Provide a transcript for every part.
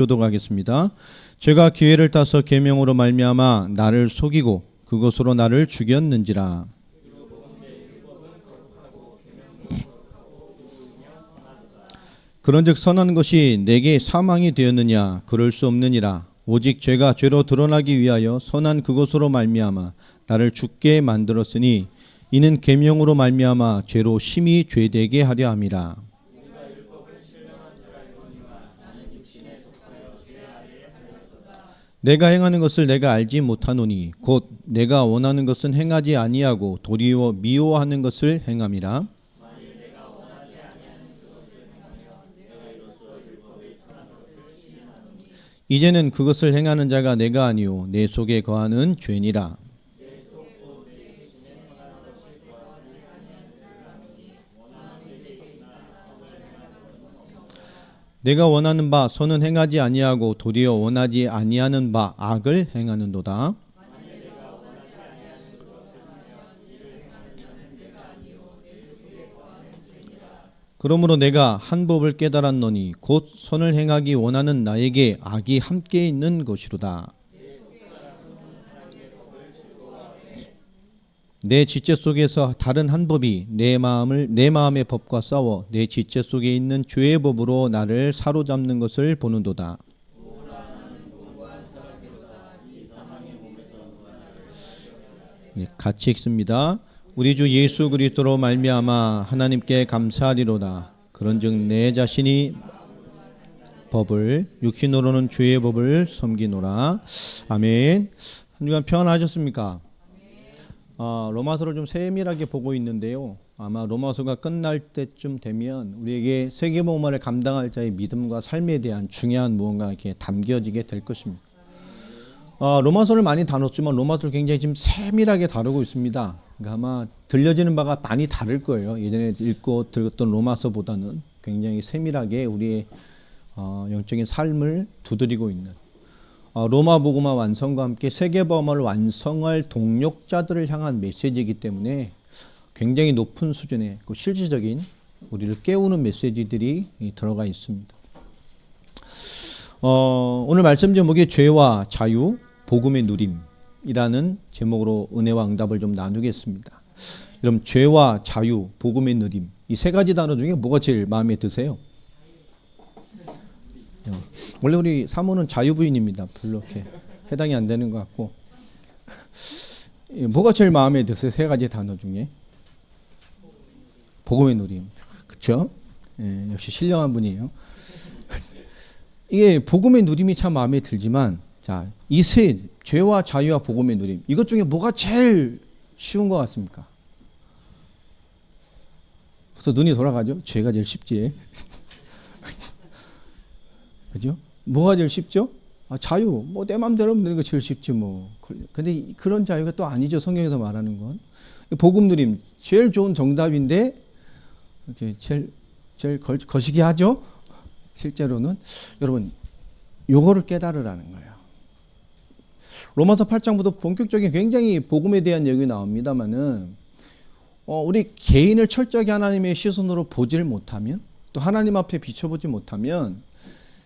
교독하겠습니다. 죄가 기회를 따서 계명으로 말미암아 나를 속이고 그것으로 나를 죽였는지라. 그런즉 선한 것이 내게 사망이 되었느냐? 그럴 수 없느니라. 오직 죄가 죄로 드러나기 위하여 선한 그것으로 말미암아 나를 죽게 만들었으니 이는 계명으로 말미암아 죄로 심히 죄되게 하려 함이라. 내가 행하는 것을 내가 알지 못하노니 곧 내가 원하는 것은 행하지 아니하고 도리어 미워하는 것을 행함이라. 이제는 그것을 행하는 자가 내가 아니요 내 속에 거하는 죄니라. 내가 원하는 바 선은 행하지 아니하고 도리어 원하지 아니하는 바 악을 행하는도다. 그러므로 내가 한 법을 깨달았노니 곧 선을 행하기 원하는 나에게 악이 함께 있는 것이로다. 내 지체 속에서 다른 한 법이 내 마음의 법과 싸워 내 지체 속에 있는 죄의 법으로 나를 사로잡는 것을 보는도다. 네, 같이 읽습니다. 우리 주 예수 그리스도로 말미암아 하나님께 감사하리로다. 그런즉 내 자신이 법을 육신으로는 죄의 법을 섬기노라. 아멘. 한 주간 평안하셨습니까? 로마서를 좀 세밀하게 보고 있는데요. 아마 로마서가 끝날 때쯤 되면 우리에게 세계복음화를 감당할 자의 믿음과 삶에 대한 중요한 무언가 이렇게 담겨지게 될 것입니다. 로마서를 많이 다뤘지만 로마서를 굉장히 지금 세밀하게 다루고 있습니다. 그러니까 아마 들려지는 바가 많이 다를 거예요. 예전에 읽고 들었던 로마서보다는 굉장히 세밀하게 우리의 영적인 삶을 두드리고 있는 로마 복음화 완성과 함께 세계복음화를 완성할 동력자들을 향한 메시지이기 때문에 굉장히 높은 수준의 실질적인 우리를 깨우는 메시지들이 들어가 있습니다. 오늘 말씀 제목이 죄와 자유, 복음의 누림이라는 제목으로 은혜와 응답을 좀 나누겠습니다. 여러분, 죄와 자유, 복음의 누림, 이 세 가지 단어 중에 뭐가 제일 마음에 드세요? 원래 우리 사모는 자유부인입니다. 별로 이렇게 해당이 안 되는 것 같고. 뭐가 제일 마음에 드세요? 세 가지 단어 중에. 복음의 누림. 그렇죠? 역시 신령한 분이에요. 이게 복음의 누림이 참 마음에 들지만, 자, 이 세, 죄와 자유와 복음의 누림, 이것 중에 뭐가 제일 쉬운 것 같습니까? 벌써 눈이 돌아가죠? 죄가 제일 쉽지. 그죠? 뭐가 제일 쉽죠? 자유. 뭐 내 마음대로 하는 거 제일 쉽지 뭐. 근데 그런 자유가 또 아니죠. 성경에서 말하는 건. 복음 누림 제일 좋은 정답인데 이렇게 제일 거시기 하죠. 실제로는 여러분 요거를 깨달으라는 거예요. 로마서 8장부터 본격적인 굉장히 복음에 대한 얘기 나옵니다만은 우리 개인을 철저하게 하나님의 시선으로 보질 못하면 또 하나님 앞에 비춰보지 못하면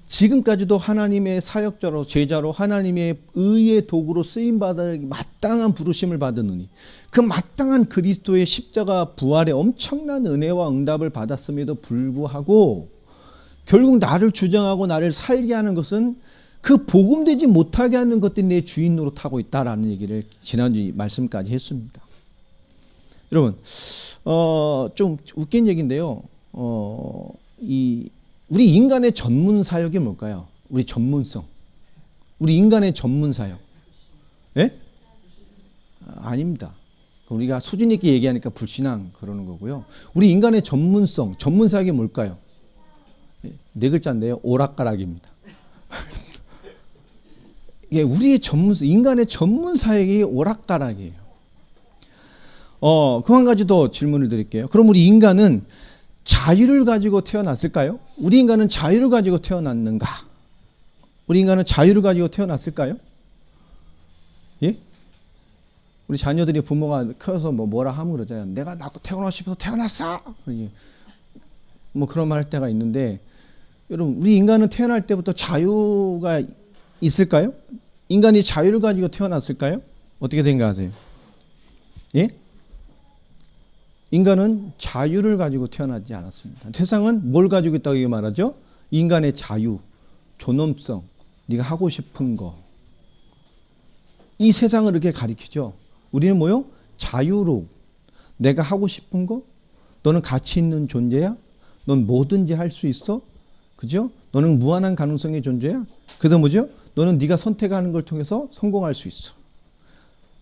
지금까지도 하나님의 사역자로 제자로 하나님의 의의 도구로 쓰임받을 마땅한 부르심을 받으느니 그 마땅한 그리스도의 십자가 부활의 엄청난 은혜와 응답을 받았음에도 불구하고 결국 나를 주장하고 나를 살게 하는 것은 그 복음되지 못하게 하는 것들이 내 주인 노릇하고 있다라는 얘기를 지난주 말씀까지 했습니다. 여러분 좀 웃긴 얘기인데요. 우리 인간의 전문 사역이 뭘까요? 우리 전문성. 우리 인간의 전문 사역. 예? 아닙니다. 우리가 수준 있게 얘기하니까 불신앙 그러는 거고요. 우리 인간의 전문성, 전문 사역이 뭘까요? 네 글자인데요. 오락가락입니다. 이게 우리의 전문성, 인간의 전문 사역이 오락가락이에요. 그 한 가지 더 질문을 드릴게요. 그럼 우리 인간은 자유를 가지고 태어났을까요? 우리 인간은 자유를 가지고 태어났는가? 우리 인간은 자유를 가지고 태어났을까요? 예? 우리 자녀들이 부모가 커서 뭐라 하면 그러잖아요. 내가 낳고 태어나고 싶어서 태어났어. 뭐 그런 말 할 때가 있는데 여러분, 우리 인간은 태어날 때부터 자유가 있을까요? 인간이 자유를 가지고 태어났을까요? 어떻게 생각하세요? 예? 인간은 자유를 가지고 태어나지 않았습니다. 세상은 뭘 가지고 있다고 말하죠? 인간의 자유, 존엄성, 네가 하고 싶은 거. 이 세상을 이렇게 가리키죠. 우리는 뭐요? 자유로 내가 하고 싶은 거, 너는 가치 있는 존재야. 넌 뭐든지 할 수 있어. 그죠? 너는 무한한 가능성의 존재야. 그래서 뭐죠? 너는 네가 선택하는 걸 통해서 성공할 수 있어.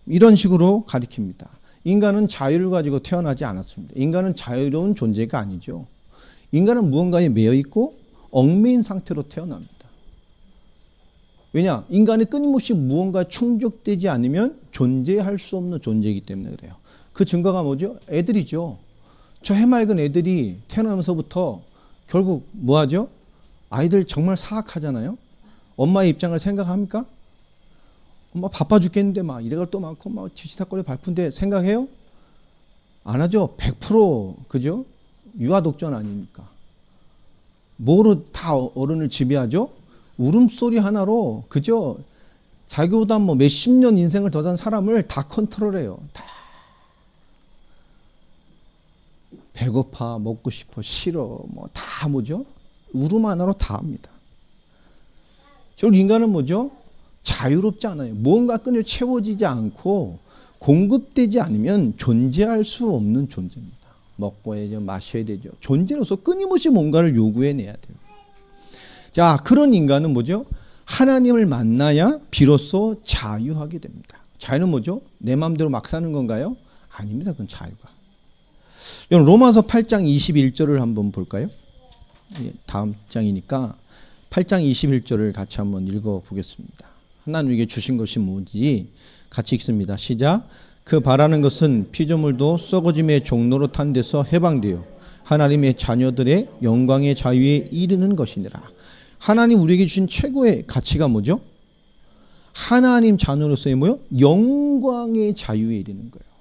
이런 식으로 가리킵니다. 인간은 자유를 가지고 태어나지 않았습니다. 인간은 자유로운 존재가 아니죠. 인간은 무언가에 매여 있고 얽매인 상태로 태어납니다. 왜냐? 인간이 끊임없이 무언가 충족되지 않으면 존재할 수 없는 존재이기 때문에 그래요. 그 증거가 뭐죠? 애들이죠. 저 해맑은 애들이 태어나면서부터 결국 뭐 하죠? 아이들 정말 사악하잖아요. 엄마의 입장을 생각합니까? 엄마 바빠 죽겠는데 막 이래가 또 많고 막 지치닥거려 바쁜데 생각해요? 안 하죠. 100% 그죠? 유아독전 아닙니까? 뭐로 다 어른을 지배하죠? 울음소리 하나로 그죠? 자기보다 뭐 몇십 년 인생을 더 산 사람을 다 컨트롤해요. 다. 배고파, 먹고 싶어, 싫어, 뭐 다 뭐죠? 울음 하나로 다 합니다. 결국 인간은 뭐죠? 자유롭지 않아요. 무언가 끈을 채워지지 않고 공급되지 않으면 존재할 수 없는 존재입니다. 먹고 해야죠, 마셔야 되죠. 존재로서 끊임없이 뭔가를 요구해내야 돼요. 자, 그런 인간은 뭐죠? 하나님을 만나야 비로소 자유하게 됩니다. 자유는 뭐죠? 내 마음대로 막 사는 건가요? 아닙니다. 그건 자유가. 여러분, 로마서 8장 21절을 한번 볼까요? 다음 장이니까 8장 21절을 같이 한번 읽어보겠습니다. 하나님에게 주신 것이 뭐지? 같이 읽습니다. 시작. 그 바라는 것은 피조물도 썩어짐의 종로로 탄 데서 해방되어 하나님의 자녀들의 영광의 자유에 이르는 것이니라. 하나님 우리에게 주신 최고의 가치가 뭐죠? 하나님 자녀로서의 뭐요? 영광의 자유에 이르는 거예요.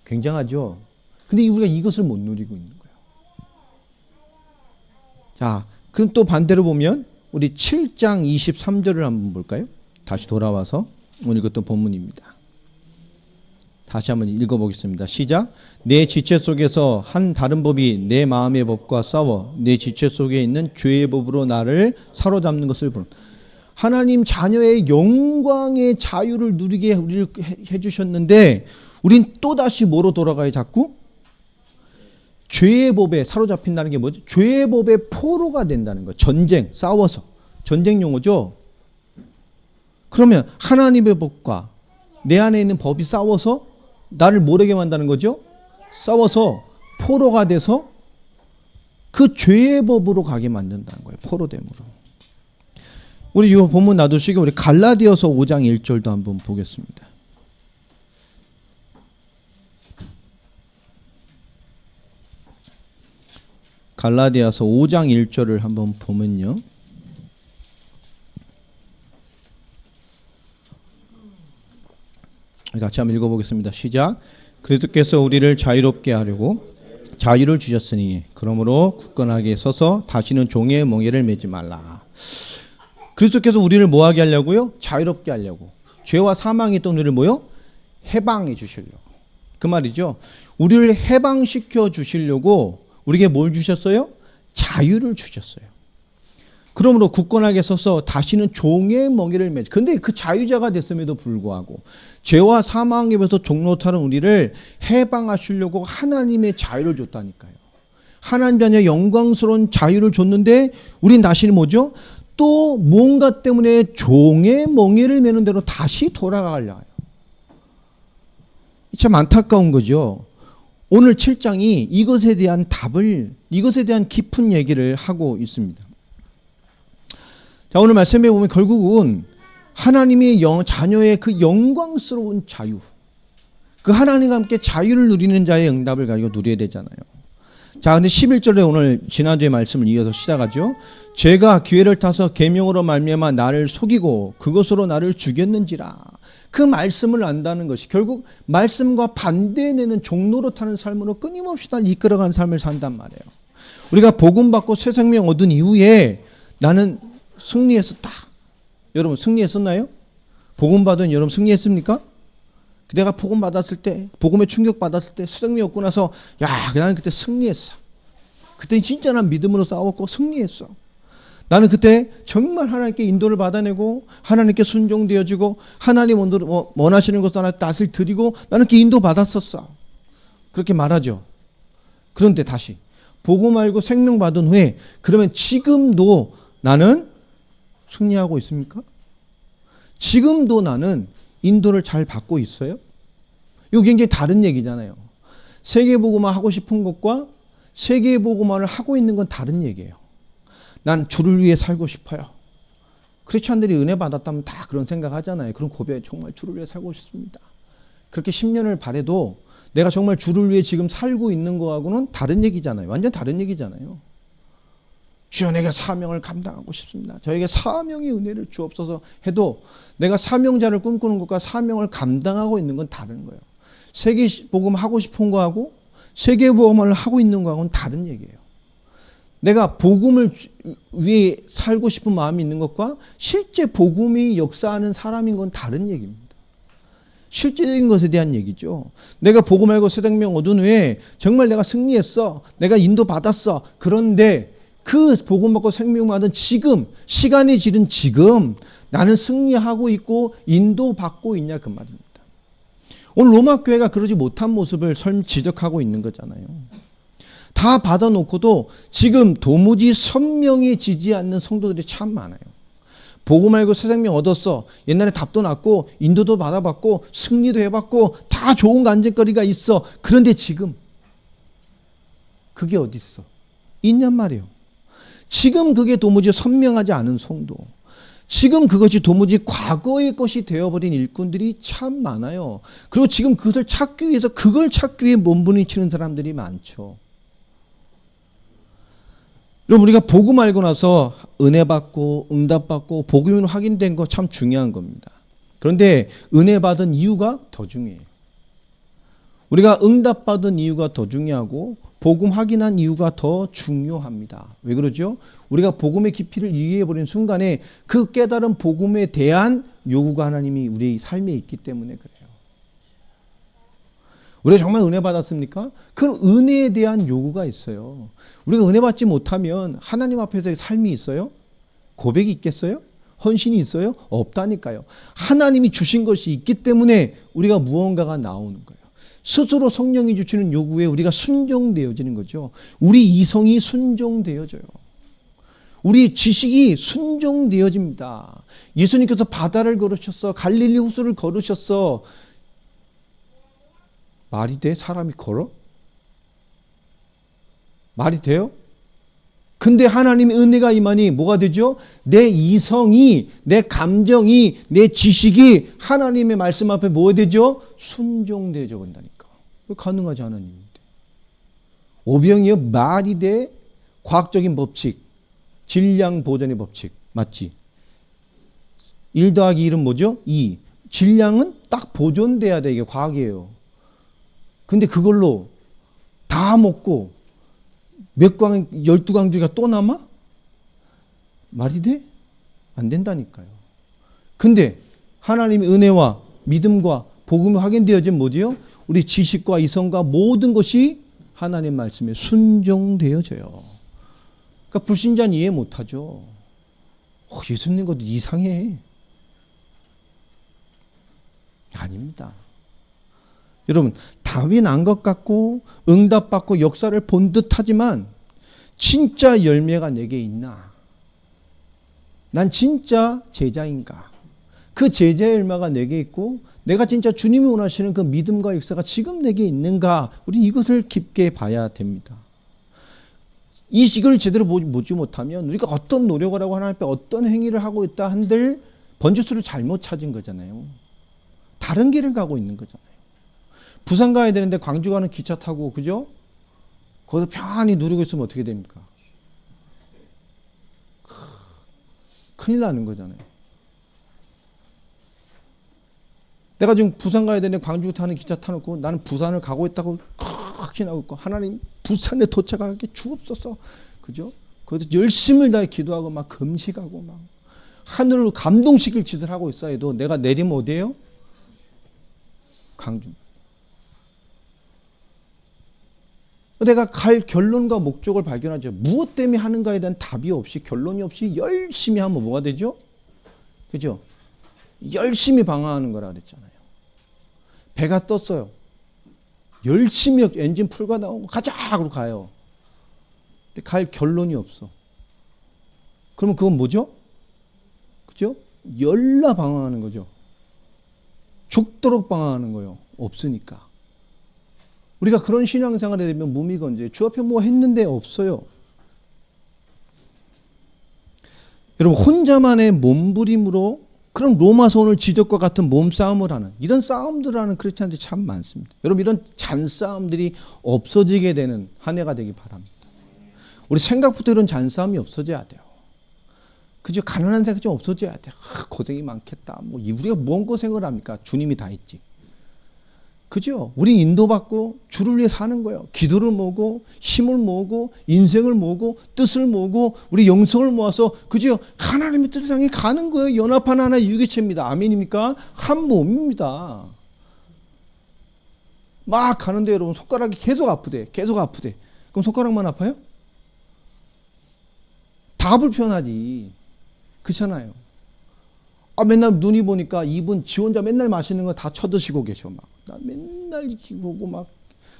굉장하죠? 근데 우리가 이것을 못 누리고 있는 거예요. 자, 그럼 또 반대로 보면 우리 7장 23절을 한번 볼까요? 다시 돌아와서 오늘 이것도 본문입니다. 다시 한번 읽어보겠습니다. 시작. 내 지체 속에서 한 다른 법이 내 마음의 법과 싸워 내 지체 속에 있는 죄의 법으로 나를 사로잡는 것을 보는. 하나님 자녀의 영광의 자유를 누리게 우리를 해주셨는데 우린 또다시 뭐로 돌아가요? 자꾸? 죄의 법에 사로잡힌다는 게 뭐죠? 죄의 법의 포로가 된다는 거예요. 전쟁, 싸워서. 전쟁 용어죠. 그러면 하나님의 법과 내 안에 있는 법이 싸워서 나를 뭐라게 만드는 거죠? 싸워서 포로가 돼서 그 죄의 법으로 가게 만든다는 거예요. 포로됨으로. 우리 이 본문 놔두시고 우리 갈라디아서 5장 1절도 한번 보겠습니다. 갈라디아서 5장 1절을 한번 보면요. 같이 한번 읽어보겠습니다. 시작. 그리스도께서 우리를 자유롭게 하려고 자유를 주셨으니 그러므로 굳건하게 서서 다시는 종의 멍에를 매지 말라. 그리스도께서 우리를 뭐하게 하려고요? 자유롭게 하려고. 죄와 사망이 있던 우리를 뭐요? 해방해 주시려고. 그 말이죠. 우리를 해방시켜 주시려고 우리에게 뭘 주셨어요? 자유를 주셨어요. 그러므로 굳건하게 서서 다시는 종의 멍에를 매지. 근데 그 자유자가 됐음에도 불구하고 죄와 사망에서 종노타는 우리를 해방하시려고 하나님의 자유를 줬다니까요. 하나님 자녀의 영광스러운 자유를 줬는데 우린 다시는 뭐죠? 또 무언가 때문에 종의 멍에를 매는 대로 다시 돌아가려고 해요. 참 안타까운 거죠. 오늘 7장이 이것에 대한 답을, 이것에 대한 깊은 얘기를 하고 있습니다. 자, 오늘 말씀해 보면 결국은 하나님의 자녀의 그 영광스러운 자유, 그 하나님과 함께 자유를 누리는 자의 응답을 가지고 누려야 되잖아요. 자, 근데 11절에 오늘 지난주의 말씀을 이어서 시작하죠. 죄가 기회를 타서 계명으로 말미암아 나를 속이고 그것으로 나를 죽였는지라. 그 말씀을 안다는 것이 결국 말씀과 반대되는 종로로 타는 삶으로 끊임없이 날 이끌어가는 삶을 산단 말이에요. 우리가 복음 받고 새 생명 얻은 이후에 나는 승리했었다. 여러분 승리했었나요? 복음 받은 여러분 승리했습니까? 내가 복음 받았을 때, 복음에 충격 받았을 때, 새 생명 얻고 나서 나는 그때 승리했어. 그때 진짜 난 믿음으로 싸웠고 승리했어. 나는 그때 정말 하나님께 인도를 받아내고 하나님께 순종되어지고 하나님 원하시는 것을 낯을 드리고 나는 그 인도 받았었어. 그렇게 말하죠. 그런데 다시 복음 알고 생명 받은 후에 그러면 지금도 나는 승리하고 있습니까? 지금도 나는 인도를 잘 받고 있어요? 이거 굉장히 다른 얘기잖아요. 세계복음화 하고 싶은 것과 세계복음화를 하고 있는 건 다른 얘기예요. 난 주를 위해 살고 싶어요. 크리스찬들이 은혜 받았다면 다 그런 생각 하잖아요. 그런 고백, 정말 주를 위해 살고 싶습니다. 그렇게 10년을 바래도 내가 정말 주를 위해 지금 살고 있는 거하고는 다른 얘기잖아요. 완전 다른 얘기잖아요. 주여 내가 사명을 감당하고 싶습니다. 저에게 사명의 은혜를 주옵소서 해도 내가 사명자를 꿈꾸는 것과 사명을 감당하고 있는 건 다른 거예요. 세계복음 하고 싶은 거하고 세계복음을 하고 있는 거하고는 다른 얘기예요. 내가 복음을 위해 살고 싶은 마음이 있는 것과 실제 복음이 역사하는 사람인 건 다른 얘기입니다. 실제적인 것에 대한 얘기죠. 내가 복음 알고 새 생명 얻은 후에 정말 내가 승리했어. 내가 인도받았어. 그런데 그 복음 받고 생명 받은 지금, 시간이 지른 지금 나는 승리하고 있고 인도받고 있냐 그 말입니다. 오늘 로마 교회가 그러지 못한 모습을 지적하고 있는 거잖아요. 다 받아놓고도 지금 도무지 선명해지지 않는 성도들이 참 많아요. 복음 알고 새 생명 얻었어. 옛날에 답도 났고 인도도 받아봤고 승리도 해봤고 다 좋은 간증거리가 있어. 그런데 지금 그게 어디 있어? 있냔 말이에요. 지금 그게 도무지 선명하지 않은 성도, 지금 그것이 도무지 과거의 것이 되어버린 일꾼들이 참 많아요. 그리고 지금 그것을 찾기 위해서 그걸 찾기 위해 몸부림치는 사람들이 많죠. 여러분 우리가 복음 알고 나서 은혜 받고 응답 받고 복음으로 확인된 거 참 중요한 겁니다. 그런데 은혜 받은 이유가 더 중요해요. 우리가 응답 받은 이유가 더 중요하고 복음 확인한 이유가 더 중요합니다. 왜 그러죠? 우리가 복음의 깊이를 이해해버린 순간에 그 깨달은 복음에 대한 요구가 하나님이 우리 삶에 있기 때문에 그래요. 우리가 정말 은혜 받았습니까? 그 은혜에 대한 요구가 있어요. 우리가 은혜 받지 못하면 하나님 앞에서 삶이 있어요? 고백이 있겠어요? 헌신이 있어요? 없다니까요. 하나님이 주신 것이 있기 때문에 우리가 무언가가 나오는 거예요. 스스로 성령이 주시는 요구에 우리가 순종되어지는 거죠. 우리 이성이 순종되어져요. 우리 지식이 순종되어집니다. 예수님께서 바다를 걸으셨어. 갈릴리 호수를 걸으셨어. 말이 돼? 사람이 걸어? 말이 돼요? 근데 하나님의 은혜가 임하니 뭐가 되죠? 내 이성이, 내 감정이, 내 지식이 하나님의 말씀 앞에 뭐가 되죠? 순종되어져 본다니까. 가능하지 않은 일인데. 오병이어 말이 돼? 과학적인 법칙, 질량 보존의 법칙 맞지? 1 더하기 1은 뭐죠? 2. 질량은 딱 보존돼야 돼. 이게 과학이에요. 근데 그걸로 다 먹고 몇 광, 12광주리가 또 남아? 말이 돼? 안 된다니까요. 근데 하나님의 은혜와 믿음과 복음이 확인되어진 뭐지요? 우리 지식과 이성과 모든 것이 하나님 말씀에 순종되어져요. 그러니까 불신자는 이해 못하죠. 예수님 것도 이상해. 아닙니다. 여러분 답이 난 것 같고 응답받고 역사를 본 듯하지만 진짜 열매가 내게 있나? 난 진짜 제자인가? 그 제자의 열매가 내게 있고 내가 진짜 주님이 원하시는 그 믿음과 역사가 지금 내게 있는가? 우리 이것을 깊게 봐야 됩니다. 이걸 제대로 보지 못하면 우리가 어떤 노력을 하고 하나님 앞에 어떤 행위를 하고 있다 한들 번지수를 잘못 찾은 거잖아요. 다른 길을 가고 있는 거잖아요. 부산 가야 되는데 광주 가는 기차 타고 그죠? 거기서 편안히 누리고 있으면 어떻게 됩니까? 큰일 나는 거잖아요. 내가 지금 부산 가야 되는데 광주 타는 기차 타놓고 나는 부산을 가고 있다고 확신하고 있고 하나님 부산에 도착하게 주옵소서. 그죠? 그래서 열심을 다해 기도하고 막 금식하고 막 하늘을 감동시킬 짓을 하고 있어 해도 내가 내리면 어디예요? 강준. 내가 갈 결론과 목적을 발견하죠. 무엇 때문에 하는가에 대한 답이 없이 결론이 없이 열심히 하면 뭐가 되죠? 그죠? 열심히 방황하는 거라 그랬잖아요. 배가 떴어요. 열심히 엔진 풀고 나오고 가자 하고 가요. 근데 갈 결론이 없어. 그러면 그건 뭐죠? 그죠? 열나 방황하는 거죠. 죽도록 방황하는 거예요. 없으니까. 우리가 그런 신앙생활에 되면 무미건재. 주 앞에 뭐 했는데 없어요. 여러분 혼자만의 몸부림으로 그런 로마서원을 지적과 같은 몸싸움을 하는 이런 싸움들을 하는 크리스찬들이 참 많습니다. 여러분 이런 잔싸움들이 없어지게 되는 한 해가 되기 바랍니다. 우리 생각부터 이런 잔싸움이 없어져야 돼요. 그죠? 가난한 생각 좀 없어져야 돼요. 고생이 많겠다. 뭐 우리가 뭔 고생을 합니까? 주님이 다 했지. 그죠? 우리 인도받고 주를 위해 사는 거예요. 기도를 모으고 힘을 모으고 인생을 모으고 뜻을 모으고 우리 영성을 모아서 그죠? 하나님의 뜻을 향해 가는 거예요. 연합한 하나의 유기체입니다. 아멘입니까? 한 몸입니다. 막 가는데 여러분 손가락이 계속 아프대. 계속 아프대. 그럼 손가락만 아파요? 다 불편하지. 그렇잖아요. 맨날 눈이 보니까 이분 지 혼자 맨날 마시는 거 다 쳐드시고 계셔. 막. 나 맨날 이렇게 보고 막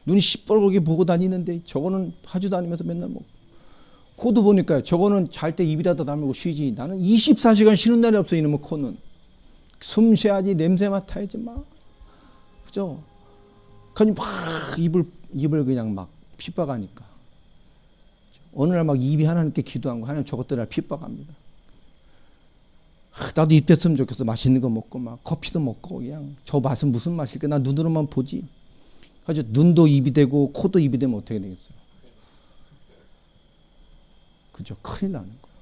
눈이 시뻘겋게 보고 다니는데 저거는 파주 다니면서 맨날 먹고. 코도 보니까 저거는 잘 때 입이라도 다물고 쉬지. 나는 24시간 쉬는 날이 없어 이놈의 코는. 숨 쉬어야지 냄새 맡아야지 막. 그죠? 그냥 막 입을 그냥 막 핍박하니까. 어느 날 막 입이 하나님께 기도한 거 하나님 저것들 날 핍박합니다. 나도 입 됐으면 좋겠어. 맛있는 거 먹고 막 커피도 먹고 그냥 저 맛은 무슨 맛일까? 나 눈으로만 보지. 아주 눈도 입이 되고 코도 입이 되면 어떻게 되겠어요? 그죠? 큰일 나는 거예요.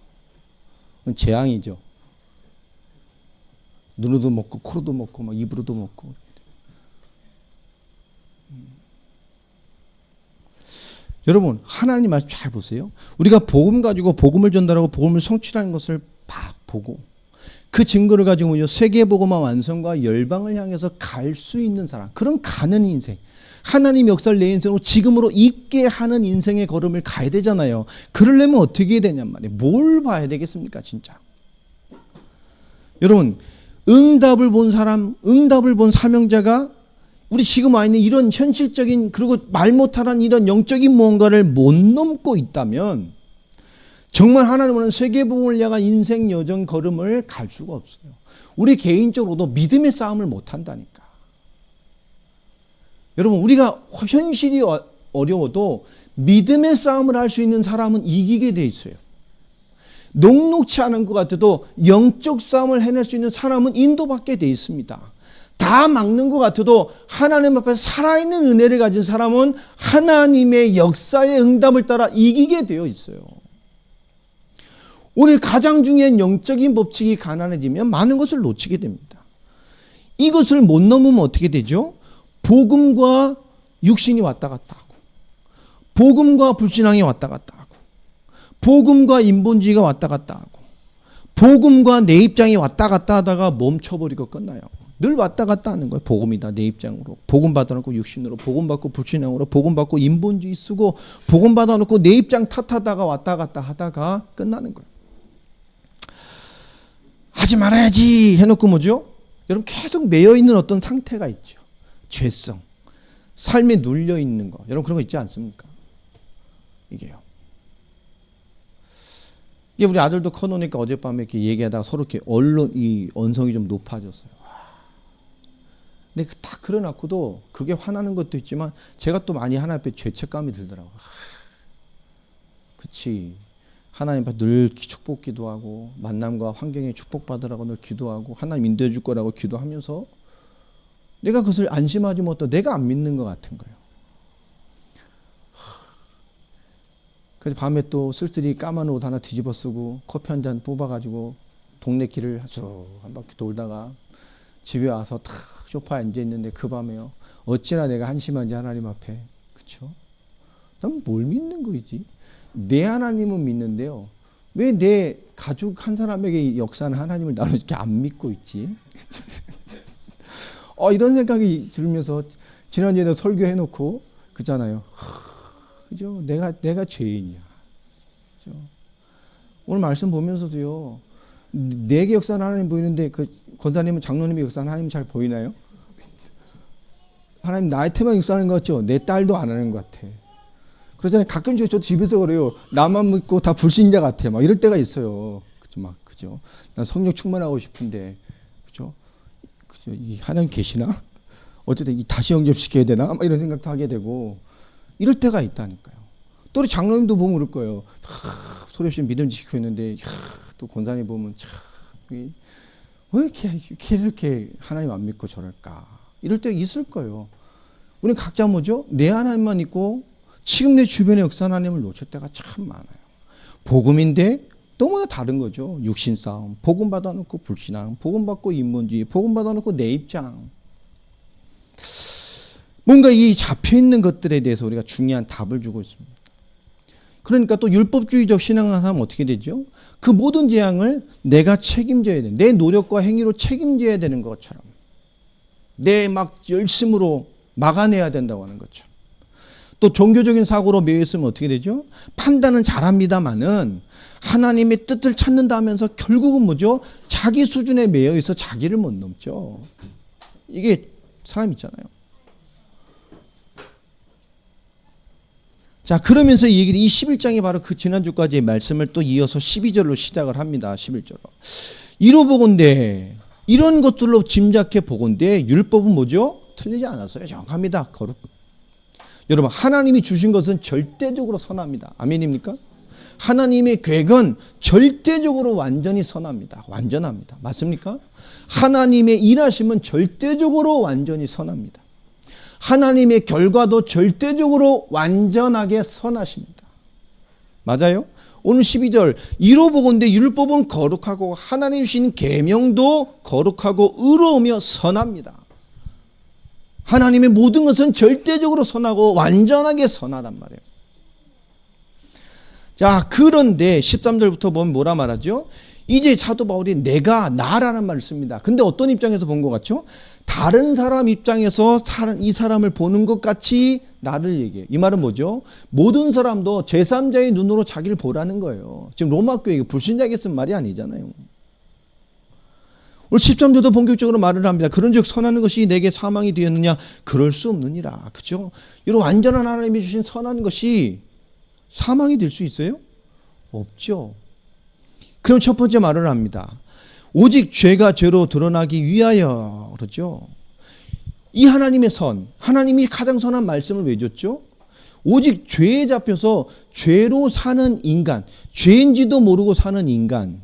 그건 재앙이죠. 눈으로도 먹고 코로도 먹고 막 입으로도 먹고. 여러분 하나님 말씀 잘 보세요. 우리가 복음 가지고 복음을 전달하고 복음을 성취하는 것을 보고 그 증거를 가지고 세계복음화 완성과 열방을 향해서 갈 수 있는 사람, 그런 가는 인생, 하나님 역사를 내 인생으로 지금으로 있게 하는 인생의 걸음을 가야 되잖아요. 그러려면 어떻게 해야 되냔 말이에요. 뭘 봐야 되겠습니까 진짜. 여러분 응답을 본 사람, 응답을 본 사명자가 우리 지금 와 있는 이런 현실적인 그리고 말 못하는 이런 영적인 무언가를 못 넘고 있다면 정말 하나님은 세계복음을 향한 인생 여정 걸음을 갈 수가 없어요. 우리 개인적으로도 믿음의 싸움을 못 한다니까. 여러분 우리가 현실이 어려워도 믿음의 싸움을 할 수 있는 사람은 이기게 돼 있어요. 녹록치 않은 것 같아도 영적 싸움을 해낼 수 있는 사람은 인도받게 돼 있습니다. 다 막는 것 같아도 하나님 앞에 살아있는 은혜를 가진 사람은 하나님의 역사의 응답을 따라 이기게 되어 있어요. 오늘 가장 중요한 영적인 법칙이 가난해지면 많은 것을 놓치게 됩니다. 이것을 못 넘으면 어떻게 되죠? 복음과 육신이 왔다 갔다 하고 복음과 불신앙이 왔다 갔다 하고 복음과 인본주의가 왔다 갔다 하고 복음과 내 입장이 왔다 갔다 하다가 멈춰버리고 끝나요. 늘 왔다 갔다 하는 거예요. 복음이다 내 입장으로 복음 받아놓고 육신으로 복음 받고 불신앙으로 복음 받고 인본주의 쓰고 복음 받아놓고 내 입장 탓하다가 왔다 갔다 하다가 끝나는 거예요. 하지 말아야지 해놓고 뭐죠? 여러분 계속 매여있는 어떤 상태가 있죠. 죄성, 삶에 눌려있는 거. 여러분 그런 거 있지 않습니까? 이게요. 이게 우리 아들도 커놓으니까 어젯밤에 이렇게 얘기하다가 서로 이렇게 이 언성이 좀 높아졌어요. 근데 딱 그래놓고도 그게 화나는 것도 있지만 제가 또 많이 하나님 앞에 죄책감이 들더라고요. 그치. 하나님 앞에 늘 축복 기도하고 만남과 환경에 축복받으라고 늘 기도하고 하나님 인도해 줄 거라고 기도하면서 내가 그것을 안심하지 못하고 내가 안 믿는 것 같은 거예요. 그래서 밤에 또 쓸쓸히 까만 옷 하나 뒤집어 쓰고 커피 한 잔 뽑아가지고 동네 길을 쭉 한 바퀴 돌다가 집에 와서 탁 소파에 앉아 있는데 그 밤에요. 어찌나 내가 한심한지 하나님 앞에. 그죠? 그렇죠? 난 뭘 믿는 거지? 내 하나님은 믿는데요. 왜 내 가족 한 사람에게 역사하는 하나님을 나는 이렇게 안 믿고 있지? 이런 생각이 들면서 지난주에 설교해놓고 그잖아요. 그죠? 내가 죄인이야. 그죠? 오늘 말씀 보면서도요. 내게 역사하는 하나님 보이는데 그 권사님은 장로님의 역사하는 하나님 잘 보이나요? 하나님 나한테만 역사하는 것 같죠? 내 딸도 안 하는 것 같아. 그러잖아요. 가끔씩 저도 집에서 그래요. 나만 믿고 다 불신자 같아. 막 이럴 때가 있어요. 그죠? 난 성령 충만하고 싶은데, 그죠? 이 하나님 계시나? 어쨌든 다시 영접시켜야 되나? 막 이런 생각도 하게 되고, 이럴 때가 있다니까요. 또 우리 장로님도 보면 그럴 거예요. 소리 없이 믿음 지키고 있는데, 또 권사님 보면 왜 이렇게 하나님 안 믿고 저럴까? 이럴 때 있을 거예요. 우리는 각자 뭐죠? 내 하나님만 믿고 지금 내 주변의 역사 하나님을 놓칠 때가 참 많아요. 복음인데 너무나 다른 거죠. 육신 싸움, 복음 받아놓고 불신앙, 복음 받고 인본주의, 복음 받아놓고 내 입장. 뭔가 이 잡혀있는 것들에 대해서 우리가 중요한 답을 주고 있습니다. 그러니까 또 율법주의적 신앙을 하면 어떻게 되죠? 그 모든 재앙을 내가 책임져야 돼. 내 노력과 행위로 책임져야 되는 것처럼. 내 막 열심으로 막아내야 된다고 하는 것처럼. 또 종교적인 사고로 매여 있으면 어떻게 되죠? 판단은 잘합니다마는 하나님의 뜻을 찾는다 하면서 결국은 뭐죠? 자기 수준에 매여 있어 자기를 못 넘죠. 이게 사람 있잖아요. 자, 그러면서 이 얘기를 이 11장이 바로 그 지난주까지의 말씀을 또 이어서 12절로 시작을 합니다. 11절로. 이로 보건대 이런 것들로 짐작해 보건대 율법은 뭐죠? 틀리지 않았어요. 정확합니다. 거룩. 여러분, 하나님이 주신 것은 절대적으로 선합니다. 아멘입니까? 하나님의 계획은 절대적으로 완전히 선합니다. 완전합니다. 맞습니까? 하나님의 일하심은 절대적으로 완전히 선합니다. 하나님의 결과도 절대적으로 완전하게 선하십니다. 맞아요? 오늘 12절 이로 보건대 율법은 거룩하고 하나님 주신 계명도 거룩하고 의로우며 선합니다. 하나님의 모든 것은 절대적으로 선하고 완전하게 선하단 말이에요. 자, 그런데 13절부터 보면 뭐라 말하죠? 이제 사도 바울이 내가 나라는 말을 씁니다. 근데 어떤 입장에서 본 것 같죠? 다른 사람 입장에서 이 사람을 보는 것 같이 나를 얘기해요. 이 말은 뭐죠? 모든 사람도 제3자의 눈으로 자기를 보라는 거예요. 지금 로마 교회 불신자에게 쓴 말이 아니잖아요. 오늘 13절도 본격적으로 말을 합니다. 그런즉 선하는 것이 내게 사망이 되었느냐? 그럴 수 없느니라. 그죠? 이런 완전한 하나님이 주신 선한 것이 사망이 될 수 있어요? 없죠. 그럼 첫 번째 말을 합니다. 오직 죄가 죄로 드러나기 위하여 그렇죠. 이 하나님의 선, 하나님이 가장 선한 말씀을 왜 줬죠? 오직 죄에 잡혀서 죄로 사는 인간, 죄인지도 모르고 사는 인간,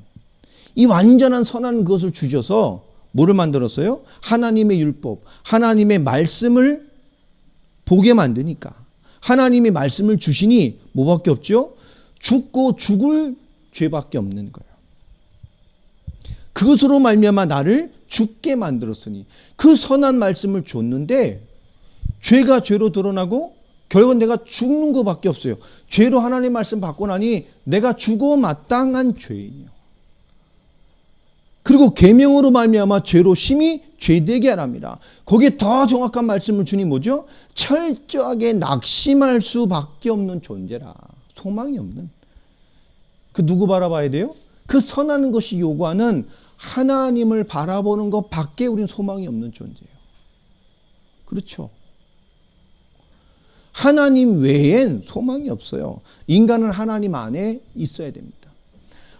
이 완전한 선한 것을 주셔서 뭐를 만들었어요? 하나님의 율법, 하나님의 말씀을 보게 만드니까 하나님의 말씀을 주시니 뭐밖에 없죠? 죽고 죽을 죄밖에 없는 거예요. 그것으로 말미암아 나를 죽게 만들었으니 그 선한 말씀을 줬는데 죄가 죄로 드러나고 결국은 내가 죽는 것밖에 없어요. 죄로 하나님 말씀 받고 나니 내가 죽어 마땅한 죄인이요. 그리고 계명으로 말미암아 죄로 심히 죄되게 하랍니다. 거기에 더 정확한 말씀을 주니 뭐죠? 철저하게 낙심할 수밖에 없는 존재라. 소망이 없는. 그 누구 바라봐야 돼요? 그 선한 것이 요구하는 하나님을 바라보는 것 밖에 우리는 소망이 없는 존재예요. 그렇죠? 하나님 외엔 소망이 없어요. 인간은 하나님 안에 있어야 됩니다.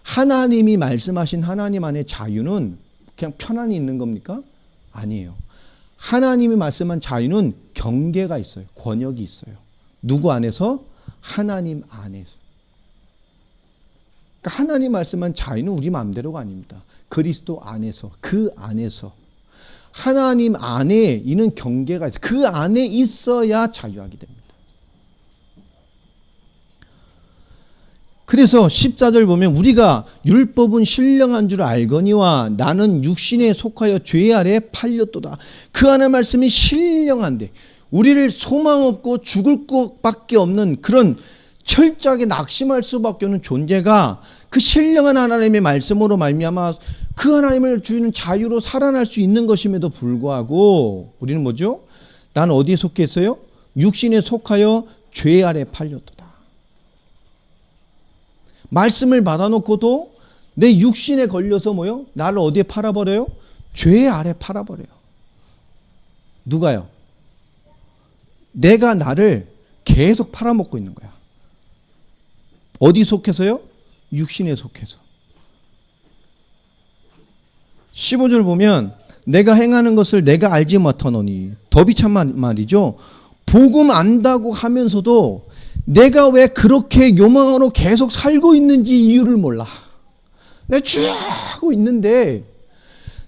하나님이 말씀하신 하나님 안의 자유는 그냥 편안히 있는 겁니까? 아니에요. 하나님이 말씀한 자유는 경계가 있어요. 권역이 있어요. 누구 안에서? 하나님 안에서. 그러니까 하나님 말씀한 자유는 우리 마음대로가 아닙니다. 그리스도 안에서, 그 안에서. 하나님 안에 있는 경계가 있어요. 그 안에 있어야 자유하게 됩니다. 그래서 14절 보면 우리가 율법은 신령한 줄 알거니와 나는 육신에 속하여 죄 아래 팔렸도다. 그 안의 말씀이 신령한데 우리를 소망 없고 죽을 것밖에 없는 그런 철저하게 낙심할 수밖에 없는 존재가 그 신령한 하나님의 말씀으로 말미암아 그 하나님을 주는 자유로 살아날 수 있는 것임에도 불구하고 우리는 뭐죠? 난 어디에 속해 있어요? 육신에 속하여 죄 아래 팔렸도다. 말씀을 받아놓고도 내 육신에 걸려서 뭐요? 나를 어디에 팔아버려요? 죄 아래 팔아버려요. 누가요? 내가 나를 계속 팔아먹고 있는 거야. 어디 속해서요? 육신에 속해서. 15절 보면 내가 행하는 것을 내가 알지 못하노니 더 비참한 말이죠. 복음 안다고 하면서도 내가 왜 그렇게 요망으로 계속 살고 있는지 이유를 몰라. 내가 쭉 하고 있는데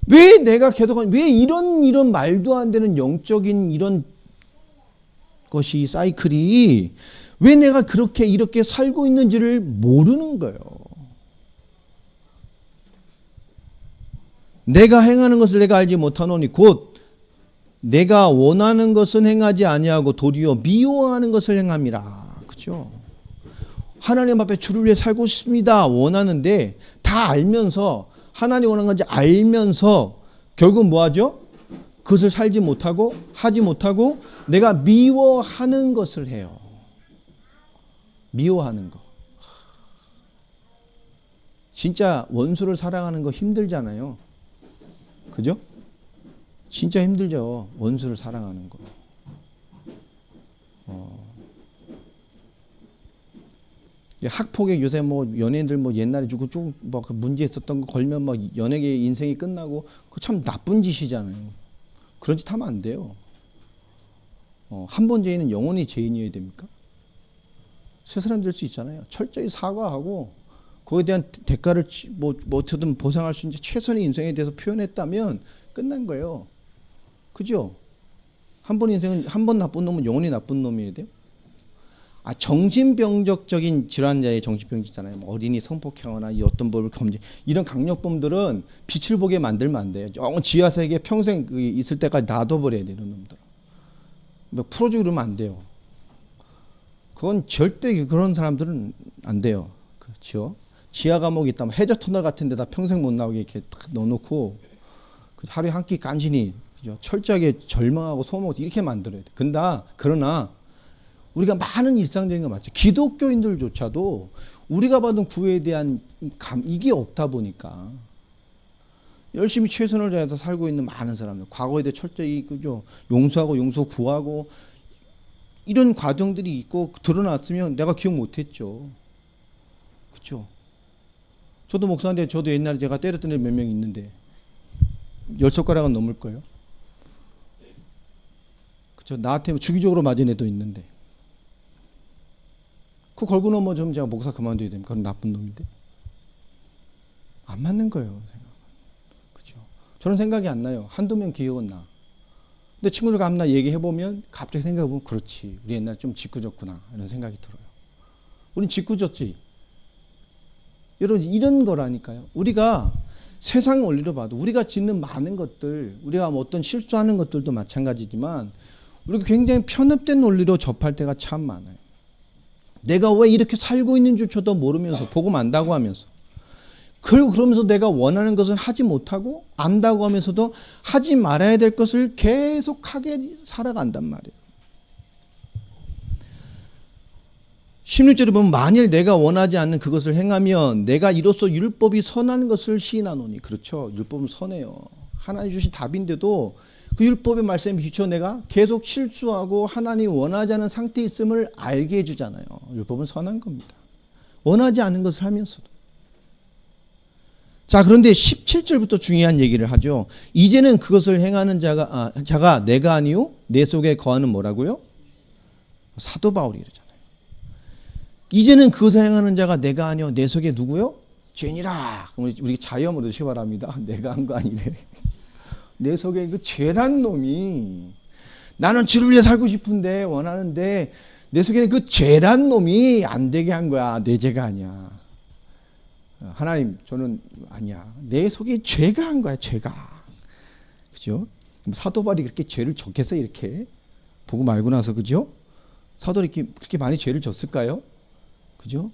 왜 내가 계속 왜 이런 말도 안 되는 영적인 이런 것이 사이클이 왜 내가 그렇게 이렇게 살고 있는지를 모르는 거예요. 내가 행하는 것을 내가 알지 못하노니 곧 내가 원하는 것은 행하지 아니하고 도리어 미워하는 것을 행함이라. 그렇죠? 하나님 앞에 주를 위해 살고 싶습니다. 원하는데 다 알면서 하나님 원하는 건지 알면서 결국 뭐 하죠? 그것을 살지 못하고 하지 못하고 내가 미워하는 것을 해요. 미워하는 거. 진짜 원수를 사랑하는 거 힘들잖아요. 그죠? 진짜 힘들죠. 원수를 사랑하는 거. 학폭에 요새 뭐 연예인들 뭐 옛날에 주고 좀 뭐 문제 있었던 거 걸면 막 연예계 인생이 끝나고 그 참 나쁜 짓이잖아요. 그런 짓 하면 안 돼요. 한 번 죄인은 영원히 죄인이어야 됩니까? 새 사람 될 수 있잖아요. 철저히 사과하고 거기에 대한 대가를 뭐 어떻게든 보상할 수 있는 최선의 인생에 대해서 표현했다면 끝난 거예요. 그죠? 한 번 인생은 한 번 나쁜 놈은 영원히 나쁜 놈이어야 돼요. 정신병적인 질환자의 정신병이잖아요. 뭐 어린이 성폭행하거나 이 어떤 법을 검증 이런 강력범들은 빛을 보게 만들면 안 돼요. 지하 세계에 평생 있을 때까지 놔둬버려야 돼요. 이런 놈들. 뭐 풀어주고 그러면 안 돼요. 그건 절대 그런 사람들은 안 돼요. 그렇죠? 지하 감옥이 있다면 해저 터널 같은 데다 평생 못 나오게 이렇게 넣어놓고 하루에 한 끼 간신히 그죠? 철저하게 절망하고 소모하고 이렇게 만들어야 돼. 그러나 우리가 많은 일상적인 거 맞죠. 기독교인들조차도 우리가 받은 구애에 대한 이게 없다 보니까 열심히 최선을 다해서 살고 있는 많은 사람들, 과거에 대해 철저히 그죠? 용서 구하고 이런 과정들이 있고 드러났으면 내가 기억 못했죠. 그렇죠? 저도 목사인데 저도 옛날에 제가 때렸던 애 몇 명 있는데 10손가락은 넘을 거예요. 그렇죠? 나한테 주기적으로 맞은 애도 있는데 그 걸고 넘어지면 제가 목사 그만둬야 됩니까? 그건 나쁜 놈인데 안 맞는 거예요. 그렇죠? 저는 생각이 안 나요. 한두 명 기억은 나. 근데 친구들과 한번 얘기해보면 갑자기 생각해보면 그렇지. 우리 옛날에 좀 짓궂었구나. 이런 생각이 들어요. 우린 짓궂었지. 여러분 이런 거라니까요. 우리가 세상 원리로 봐도 우리가 짓는 많은 것들, 우리가 뭐 어떤 실수하는 것들도 마찬가지지만 우리가 굉장히 편협된 논리로 접할 때가 참 많아요. 내가 왜 이렇게 살고 있는 줄조차도 모르면서 복음 안다고 하면서 그리고 그러면서 내가 원하는 것은 하지 못하고 안다고 하면서도 하지 말아야 될 것을 계속하게 살아간단 말이에요. 16절에 보면 만일 내가 원하지 않는 그것을 행하면 내가 이로써 율법이 선한 것을 시인하노니. 그렇죠. 율법은 선해요. 하나님 주신 답인데도 그 율법의 말씀에 비추어 내가 계속 실수하고 하나님 원하지 않은 상태에 있음을 알게 해주잖아요. 율법은 선한 겁니다. 원하지 않은 것을 하면서도. 자, 그런데 17절부터 중요한 얘기를 하죠. 이제는 그것을 행하는 자가 내가 아니요 내 속에 거하는 뭐라고요? 사도 바울이 이러잖아요. 이제는 그것을 행하는 자가 내가 아니요 내 속에 누구요? 죄니라. 우리 자유함으로 넣으시 바랍니다. 내가 한 거 아니래. 내 속에 그 죄란 놈이 나는 주를 위해 살고 싶은데 원하는데 내 속에 그 죄란 놈이 안 되게 한 거야. 내 죄가 아니야. 하나님 저는 아니야. 내 속에 죄가 한 거야. 죄가. 그죠? 사도 바울이 그렇게 죄를 적겠어 이렇게. 복음 알고 나서, 그죠? 사도들이 그렇게 많이 죄를 졌을까요? 그죠?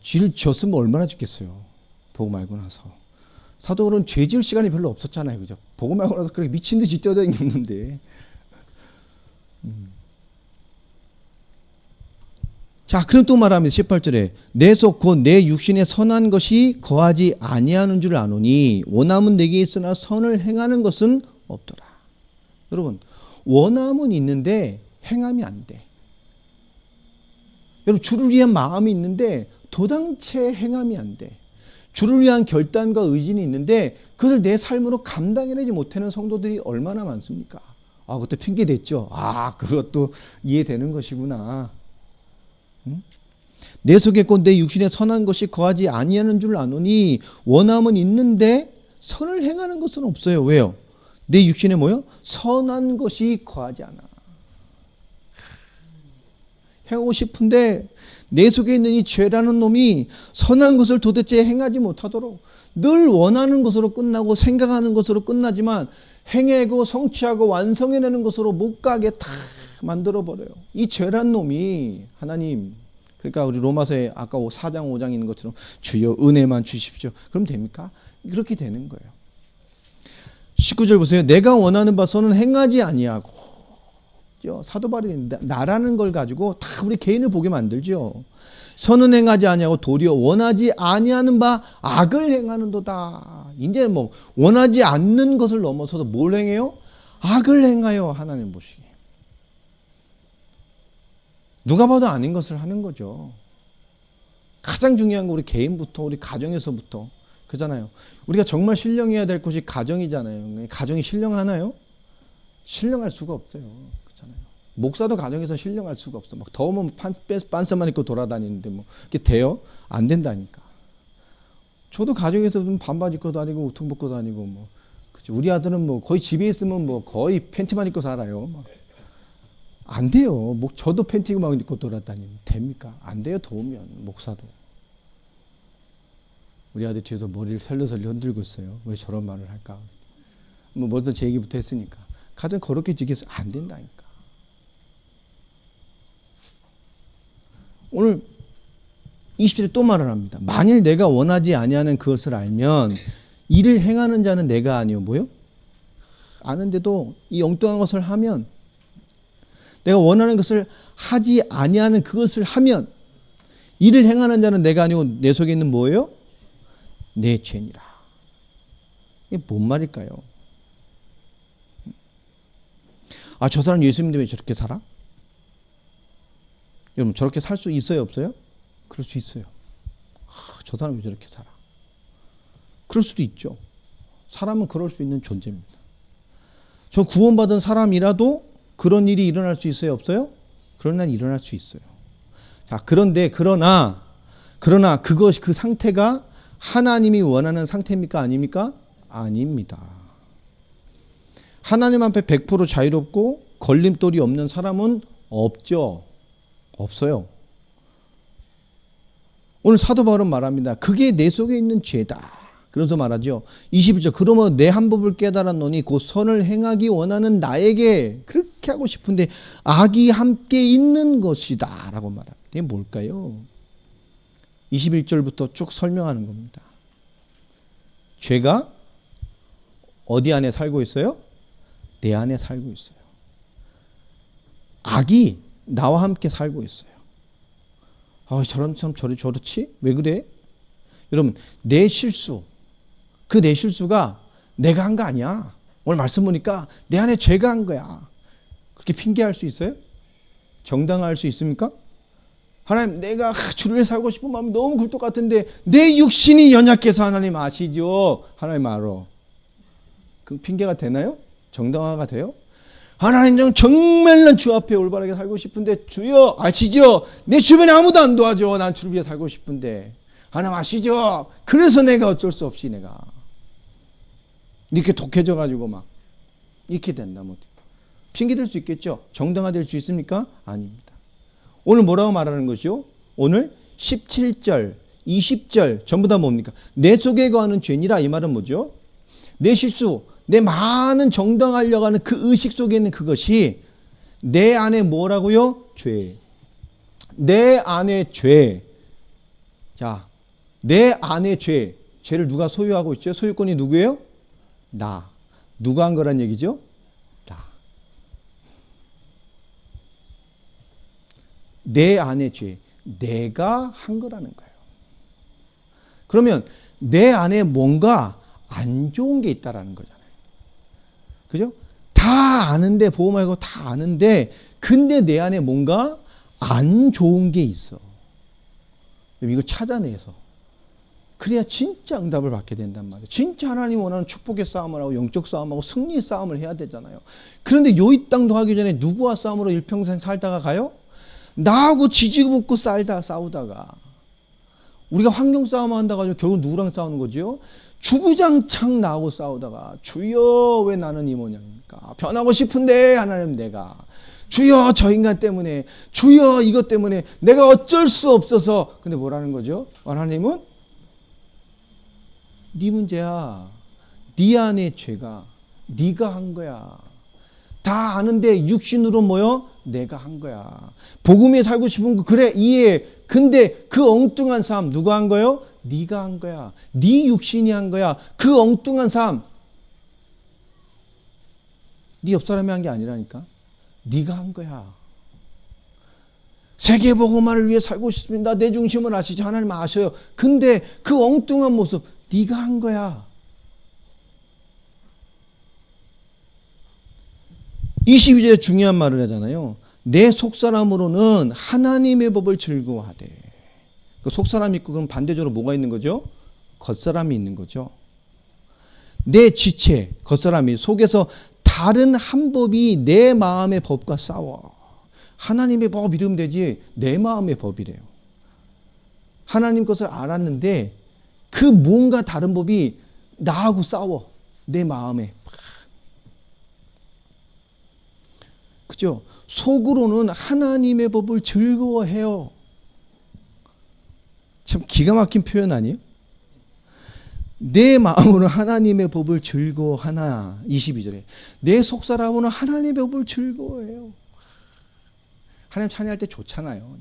죄를 졌으면 얼마나 짓겠어요. 복음 알고 나서. 사도들은 죄 지을 시간이 별로 없었잖아요. 그죠? 복음 알고 나서 그렇게 미친 듯이 뛰어다녔는데. 자, 그럼 또 말합니다. 18절에 내 속 곧 내 육신에 선한 것이 거하지 아니하는 줄 아노니 원함은 내게 있으나 선을 행하는 것은 없더라. 여러분, 원함은 있는데 행함이 안 돼. 여러분, 주를 위한 마음이 있는데 도당체 행함이 안 돼. 주를 위한 결단과 의진이 있는데 그것을 내 삶으로 감당해내지 못하는 성도들이 얼마나 많습니까? 그때 핑계 댔죠. 그것도 이해되는 것이구나. 내 속에 곧 내 육신에 선한 것이 거하지 아니하는 줄 아노니 원함은 있는데 선을 행하는 것은 없어요. 왜요? 내 육신에 뭐요? 선한 것이 거하지 않아. 행하고 싶은데 내 속에 있는 이 죄라는 놈이 선한 것을 도대체 행하지 못하도록 늘 원하는 것으로 끝나고 생각하는 것으로 끝나지만 행하고 성취하고 완성해내는 것으로 못 가게 다 만들어버려요. 이 죄란 놈이 하나님, 그러니까 우리 로마서에 아까 4장 5장 있는 것처럼 주여 은혜만 주십시오. 그럼 됩니까? 그렇게 되는 거예요. 19절 보세요. 내가 원하는 바 선은 행하지 아니하고. 사도 바울이 나라는 걸 가지고 다 우리 개인을 보게 만들죠. 선은 행하지 아니하고 도리어 원하지 아니하는 바 악을 행하는도다. 이제 뭐 원하지 않는 것을 넘어서서 뭘 행해요? 악을 행하여 하나님 보시기. 누가 봐도 아닌 것을 하는 거죠. 가장 중요한 거 우리 개인부터, 우리 가정에서부터. 그잖아요. 우리가 정말 신령해야 될 곳이 가정이잖아요. 가정이 신령하나요? 신령할 수가 없어요. 그렇잖아요. 목사도 가정에서 신령할 수가 없어. 막 더우면 빤스만 입고 돌아다니는데 뭐 이게 돼요? 안 된다니까. 저도 가정에서 좀 반바지 입고 다니고 우통 벗고 다니고 뭐. 그치? 우리 아들은 뭐 거의 집에 있으면 뭐 거의 팬티만 입고 살아요. 막. 안 돼요. 뭐 저도 팬티만 입고 돌아다니면 됩니까? 안 돼요. 더우면 목사도. 우리 아들 뒤에서 머리를 설레설레 흔들고 있어요. 왜 저런 말을 할까? 뭐 먼저 제 얘기부터 했으니까. 가장 거룩해 지켜서 안 된다니까. 오늘 20절에 또 말을 합니다. 만일 내가 원하지 아니하는 그것을 알면 이를 행하는 자는 내가 아니요 뭐요? 아는데도 이 엉뚱한 것을 하면 내가 원하는 것을 하지 아니하는 그것을 하면 이를 행하는 자는 내가 아니고 내 속에 있는 뭐예요? 내 죄니라. 이게 뭔 말일까요? 저 사람 예수 믿는데 왜 저렇게 살아? 여러분 저렇게 살 수 있어요 없어요? 그럴 수 있어요. 저 사람 왜 저렇게 살아? 그럴 수도 있죠. 사람은 그럴 수 있는 존재입니다. 저 구원받은 사람이라도 그런 일이 일어날 수 있어요 없어요? 그런 날 일어날 수 있어요. 자, 그런데 그러나 그것이 그 상태가 하나님이 원하는 상태입니까? 아닙니까? 아닙니다. 하나님 앞에 100% 자유롭고 걸림돌이 없는 사람은 없죠. 없어요. 오늘 사도 바울은 말합니다. 그게 내 속에 있는 죄다. 그래서 말하죠. 21절 그러면 내 한 법을 깨달았노니 곧 선을 행하기 원하는 나에게 그렇게 하고 싶은데 악이 함께 있는 것이다 라고 말합니다. 이게 뭘까요? 21절부터 쭉 설명하는 겁니다. 죄가 어디 안에 살고 있어요? 내 안에 살고 있어요. 악이 나와 함께 살고 있어요. 저런 참 저렇지? 왜 그래? 여러분 내 실수, 그 내 실수가 내가 한 거 아니야. 오늘 말씀 보니까 내 안에 죄가 한 거야. 그렇게 핑계할 수 있어요? 정당화할 수 있습니까? 하나님 내가 주를 위해 살고 싶은 마음이 너무 굴뚝 같은데 내 육신이 연약해서 하나님 아시죠? 하나님 알아. 그 핑계가 되나요? 정당화가 돼요? 하나님 정말 난 주 앞에 올바르게 살고 싶은데 주여 아시죠? 내 주변에 아무도 안 도와줘. 난 주를 위해 살고 싶은데 하나님 아시죠? 그래서 내가 어쩔 수 없이 내가 이렇게 독해져 가지고 막 이렇게 된다. 뭐 핑계될 수 있겠죠? 정당화될 수 있습니까? 아닙니다. 오늘 뭐라고 말하는 것이요? 오늘 17절, 20절 전부 다 뭡니까? 내 속에 거하는 죄니라. 이 말은 뭐죠? 내 실수, 내 많은 정당하려고 하는 그 의식 속에 있는 그것이 내 안에 뭐라고요? 죄. 내 안에 죄. 자, 내 안에 죄. 죄를 누가 소유하고 있죠? 소유권이 누구예요? 나. 누가 한 거란 얘기죠? 나. 내 안에 죄. 내가 한 거라는 거예요. 그러면 내 안에 뭔가 안 좋은 게 있다라는 거잖아요. 그죠? 다 아는데, 보험하고 다 아는데, 근데 내 안에 뭔가 안 좋은 게 있어. 이거 찾아내서. 그래야 진짜 응답을 받게 된단 말이에요. 진짜 하나님 원하는 축복의 싸움을 하고 영적 싸움하고 승리의 싸움을 해야 되잖아요. 그런데 요 이 땅도 하기 전에 누구와 싸움으로 일평생 살다가 가요? 나하고 지지고 볶고 싸우다가. 우리가 환경 싸움 한다고 해서 결국 누구랑 싸우는 거죠? 주구장창 나하고 싸우다가 주여 왜 나는 이 모양입니까? 변하고 싶은데 하나님 내가 주여 저 인간 때문에 주여 이것 때문에 내가 어쩔 수 없어서. 근데 뭐라는 거죠? 하나님은 네 문제야. 네 안에 죄가 네가 한 거야. 다 아는데 육신으로 뭐요? 내가 한 거야. 복음에 살고 싶은 거 그래 이해해. 근데 그 엉뚱한 삶 누가 한 거예요? 네가 한 거야. 네 육신이 한 거야. 그 엉뚱한 삶 네 옆 사람이 한 게 아니라니까. 네가 한 거야. 세계 복음화를 위해 살고 싶습니다. 내 중심을 아시죠? 하나님 아셔요. 근데 그 엉뚱한 모습 네가 한 거야. 22절에 중요한 말을 하잖아요. 내 속사람으로는 하나님의 법을 즐거워하되. 그 속사람이 있고 그럼 반대적으로 뭐가 있는 거죠? 겉사람이 있는 거죠. 내 지체, 겉사람이 속에서 다른 한 법이 내 마음의 법과 싸워. 하나님의 법 이러면 되지 내 마음의 법이래요. 하나님 것을 알았는데 그 무언가 다른 법이 나하고 싸워. 내 마음에. 그죠? 속으로는 하나님의 법을 즐거워해요. 참 기가 막힌 표현 아니에요? 내 마음으로 하나님의 법을 즐거워하나. 22절에 내 속사람으로는 하나님의 법을 즐거워해요. 하나님 찬양할 때 좋잖아요.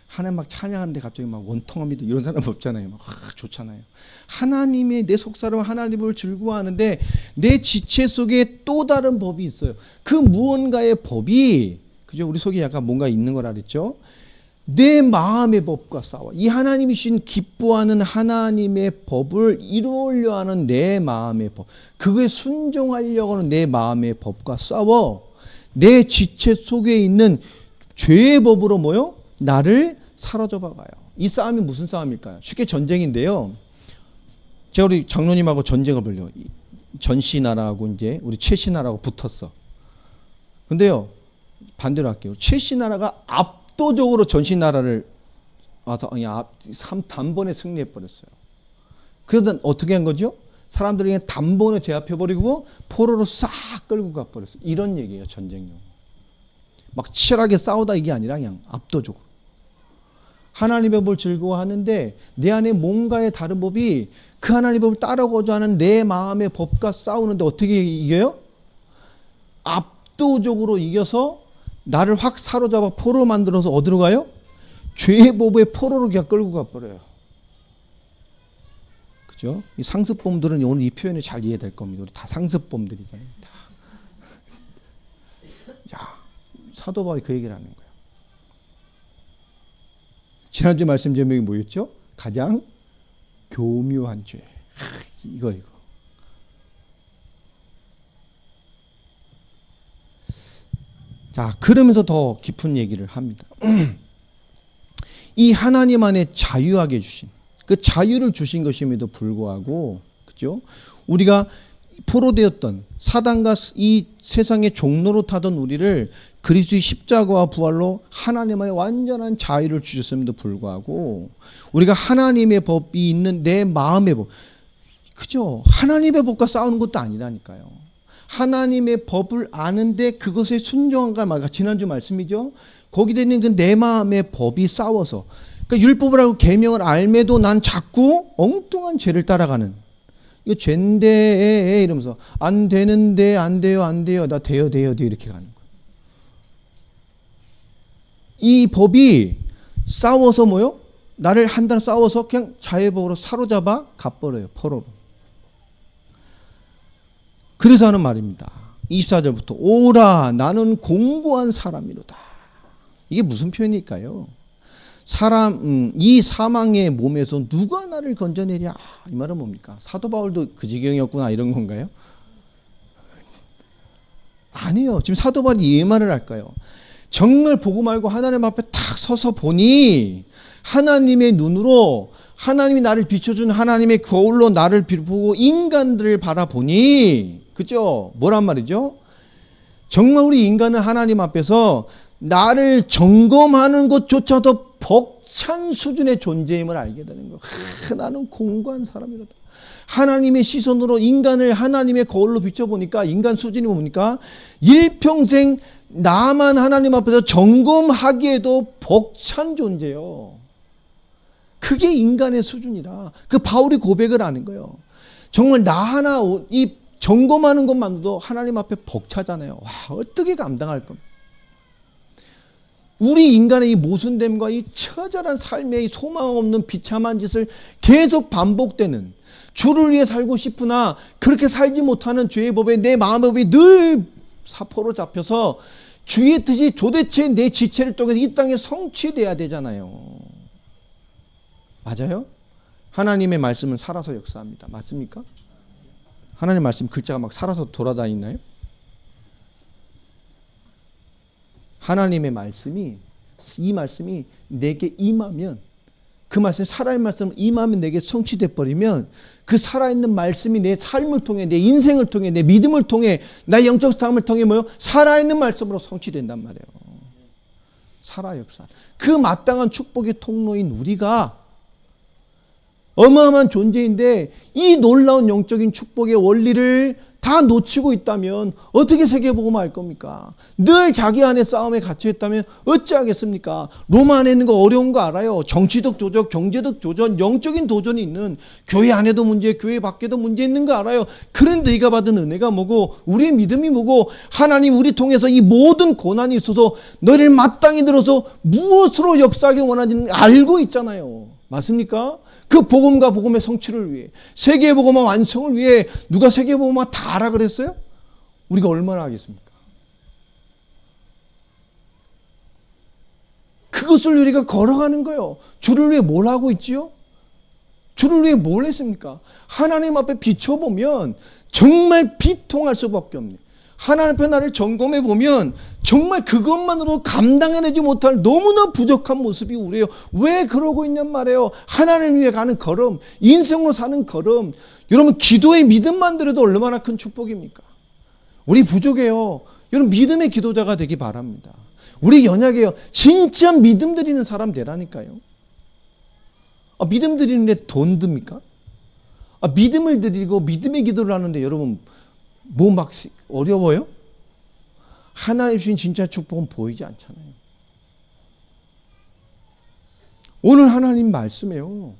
하나님 막 찬양하는데 갑자기 막 원통합니다 이런 사람 없잖아요. 막 좋잖아요. 하나님의 내 속사람은 하나님을 즐거워하는데 내 지체 속에 또 다른 법이 있어요. 그 무언가의 법이 그죠? 우리 속에 약간 뭔가 있는 거라 그랬죠. 내 마음의 법과 싸워. 이 하나님이 주신 기뻐하는 하나님의 법을 이루려 하는 내 마음의 법. 그거에 순종하려고 하는 내 마음의 법과 싸워. 내 지체 속에 있는 죄의 법으로 뭐요? 나를 사로잡아 가요. 이 싸움이 무슨 싸움일까요? 쉽게 전쟁인데요. 제가 우리 장로님하고 전쟁을 벌려. 전시 나라하고 이제 우리 최씨 나라하고 붙었어. 근데요. 반대로 할게요. 최씨 나라가 압도적으로 전시 나라를 와서 그냥 단번에 승리해 버렸어요. 그래서 어떻게 한 거죠? 사람들이 그냥 단번에 제압해 버리고 포로로 싹 끌고 가 버렸어요. 이런 얘기예요, 전쟁용. 막 치열하게 싸우다 이게 아니라 그냥 압도적으로. 하나님의 법을 즐거워하는데 내 안에 뭔가의 다른 법이 그 하나님의 법을 따르고자 하는 내 마음의 법과 싸우는데 어떻게 이겨요? 압도적으로 이겨서 나를 확 사로잡아 포로 만들어서 어디로 가요? 죄의 법의 포로로 그냥 끌고 가버려요. 그죠? 이 상습범들은 오늘 이 표현이 잘 이해될 겁니다. 우리 다 상습범들이잖아요. 다. 자, 사도 바울이 그 얘기를 하는 거예요. 지난주 말씀 제목이 뭐였죠? 가장 교묘한 죄. 이거. 자, 그러면서 더 깊은 얘기를 합니다. 이 하나님 안에 자유하게 주신 그 자유를 주신 것임에도 불구하고, 그죠? 우리가 포로되었던 사단과 이 세상의 종로로 타던 우리를 그리스도의 십자가와 부활로 하나님 안에 완전한 자유를 주셨음에도 불구하고 우리가 하나님의 법이 있는 내 마음의 법, 그죠? 하나님의 법과 싸우는 것도 아니라니까요. 하나님의 법을 아는데 그것에 순종한가 말까. 지난주 말씀이죠. 거기에 있는 그 내 마음의 법이 싸워서, 그러니까 율법을 알고 계명을 알매도 난 자꾸 엉뚱한 죄를 따라가는. 이거 죄인데 이러면서 안 되는데 안 돼요 나 돼요 이렇게 가는 거예요. 이 법이 싸워서 뭐요? 나를 한 달 싸워서 그냥 자유법으로 사로잡아 가버려요. 포로로. 그래서 하는 말입니다. 24절부터 오라 나는 공고한 사람이로다. 이게 무슨 표현일까요? 이 사망의 몸에서 누가 나를 건져내랴. 이 말은 뭡니까? 사도 바울도 그 지경이었구나 이런 건가요? 아니요. 지금 사도 바울이 이 말을 할까요? 정말 복음 알고 하나님 앞에 탁 서서 보니 하나님의 눈으로 하나님이 나를 비춰준 하나님의 거울로 나를 보고 인간들을 바라보니 그죠? 뭐란 말이죠? 정말 우리 인간은 하나님 앞에서 나를 점검하는 것조차도 벅찬 수준의 존재임을 알게 되는 거예요. 나는 공고한 사람이로다. 하나님의 시선으로 인간을 하나님의 거울로 비춰보니까 인간 수준이 뭡니까? 일평생 나만 하나님 앞에서 점검하기에도 벅찬 존재요. 그게 인간의 수준이라. 그 바울이 고백을 하는 거예요. 정말 나 하나 이 점검하는 것만으로도 하나님 앞에 벅차잖아요. 와, 어떻게 감당할 겁니까? 우리 인간의 이 모순됨과 이 처절한 삶의 이 소망 없는 비참한 짓을 계속 반복되는, 주를 위해 살고 싶으나 그렇게 살지 못하는 죄의 법에 내 마음의 법이 늘 사포로 잡혀서 주의 뜻이 도대체 내 지체를 통해서 이 땅에 성취돼야 되잖아요. 맞아요? 하나님의 말씀은 살아서 역사합니다. 맞습니까? 하나님 말씀 글자가 막 살아서 돌아다니나요? 하나님의 말씀이, 이 말씀이 내게 임하면, 그 말씀, 살아있는 말씀 임하면 내게 성취돼 버리면 그 살아있는 말씀이 내 삶을 통해, 내 인생을 통해, 내 믿음을 통해, 나의 영적 삶을 통해 뭐요? 살아있는 말씀으로 성취된단 말이에요. 살아 역사. 그 마땅한 축복의 통로인 우리가 어마어마한 존재인데 이 놀라운 영적인 축복의 원리를 다 놓치고 있다면 어떻게 세계복음을 할 겁니까? 늘 자기 안에 싸움에 갇혀 있다면 어찌하겠습니까? 로마 안에 있는 거 어려운 거 알아요. 정치적 도전, 경제적 도전, 영적인 도전이 있는, 교회 안에도 문제, 교회 밖에도 문제 있는 거 알아요. 그런데 네가 받은 은혜가 뭐고 우리의 믿음이 뭐고 하나님 우리 통해서 이 모든 고난이 있어서 너희를 마땅히 들어서 무엇으로 역사하기 원하는지 알고 있잖아요. 맞습니까? 그 복음과 복음의 성취를 위해, 세계의 복음화 완성을 위해 누가 세계의 복음화 다 하라 그랬어요? 우리가 얼마나 하겠습니까? 그것을 우리가 걸어가는 거예요. 주를 위해 뭘 하고 있지요? 주를 위해 뭘 했습니까? 하나님 앞에 비춰보면 정말 비통할 수밖에 없네. 하나님 앞에 나를 점검해 보면 정말 그것만으로 감당해내지 못할 너무나 부족한 모습이 우리예요. 왜 그러고 있냔 말이에요. 하나님을 위해 가는 걸음, 인생으로 사는 걸음. 여러분 기도의 믿음만 들어도 얼마나 큰 축복입니까? 우리 부족해요. 여러분 믿음의 기도자가 되기 바랍니다. 우리 연약해요. 진짜 믿음 드리는 사람 되라니까요. 믿음 드리는데 돈 듭니까? 믿음을 드리고 믿음의 기도를 하는데 여러분 뭐 막 어려워요? 하나님 주신 진짜 축복은 보이지 않잖아요. 오늘 하나님 말씀이에요.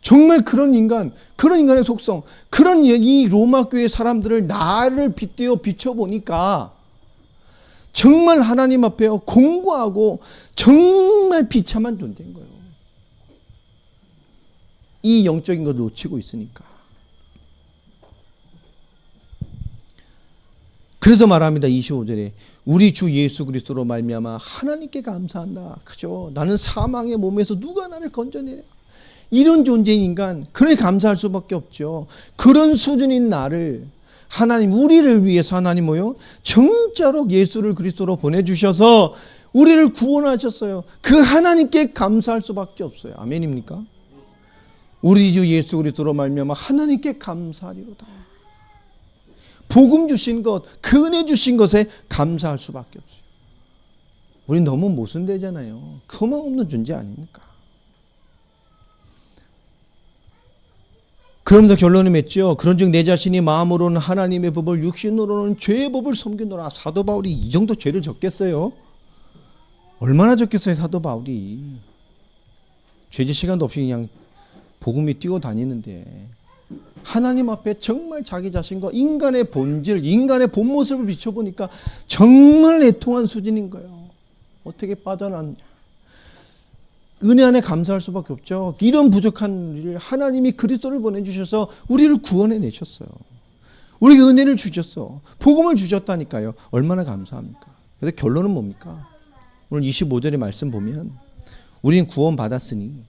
정말 그런 인간의 속성, 그런 이 로마 교회 사람들을 나를 빗대어 비춰보니까 정말 하나님 앞에 공고하고 정말 비참한 존재인 거예요. 이 영적인 걸 놓치고 있으니까. 그래서 말합니다. 25절에 우리 주 예수 그리스도로 말미암아 하나님께 감사한다. 그죠? 나는 사망의 몸에서 누가 나를 건져내랴. 이런 존재인 인간, 그래 감사할 수밖에 없죠. 그런 수준인 나를 하나님, 우리를 위해서 하나님 뭐요? 정자로 예수를 그리스도로 보내주셔서 우리를 구원하셨어요. 그 하나님께 감사할 수밖에 없어요. 아멘입니까? 우리 주 예수 그리스도로 말미암아 하나님께 감사하리로다. 복음 주신 것, 그 은혜 주신 것에 감사할 수밖에 없어요. 우리 너무 모순되잖아요. 소망없는 존재 아닙니까? 그러면서 결론을 맺죠. 그런즉 내 자신이 마음으로는 하나님의 법을, 육신으로는 죄의 법을 섬기노라. 사도 바울이 이 정도 죄를 졌겠어요? 얼마나 졌겠어요, 사도 바울이. 죄질 시간도 없이 그냥 복음이 뛰어다니는데 하나님 앞에 정말 자기 자신과 인간의 본질, 인간의 본 모습을 비춰보니까 정말 애통한 수준인 거예요. 어떻게 빠져나왔냐. 은혜 안에 감사할 수밖에 없죠. 이런 부족한 우리를 하나님이 그리스도를 보내주셔서 우리를 구원해 내셨어요. 우리에게 은혜를 주셨어. 복음을 주셨다니까요. 얼마나 감사합니까? 그래서 결론은 뭡니까? 오늘 25절의 말씀 보면 우리는 구원 받았으니,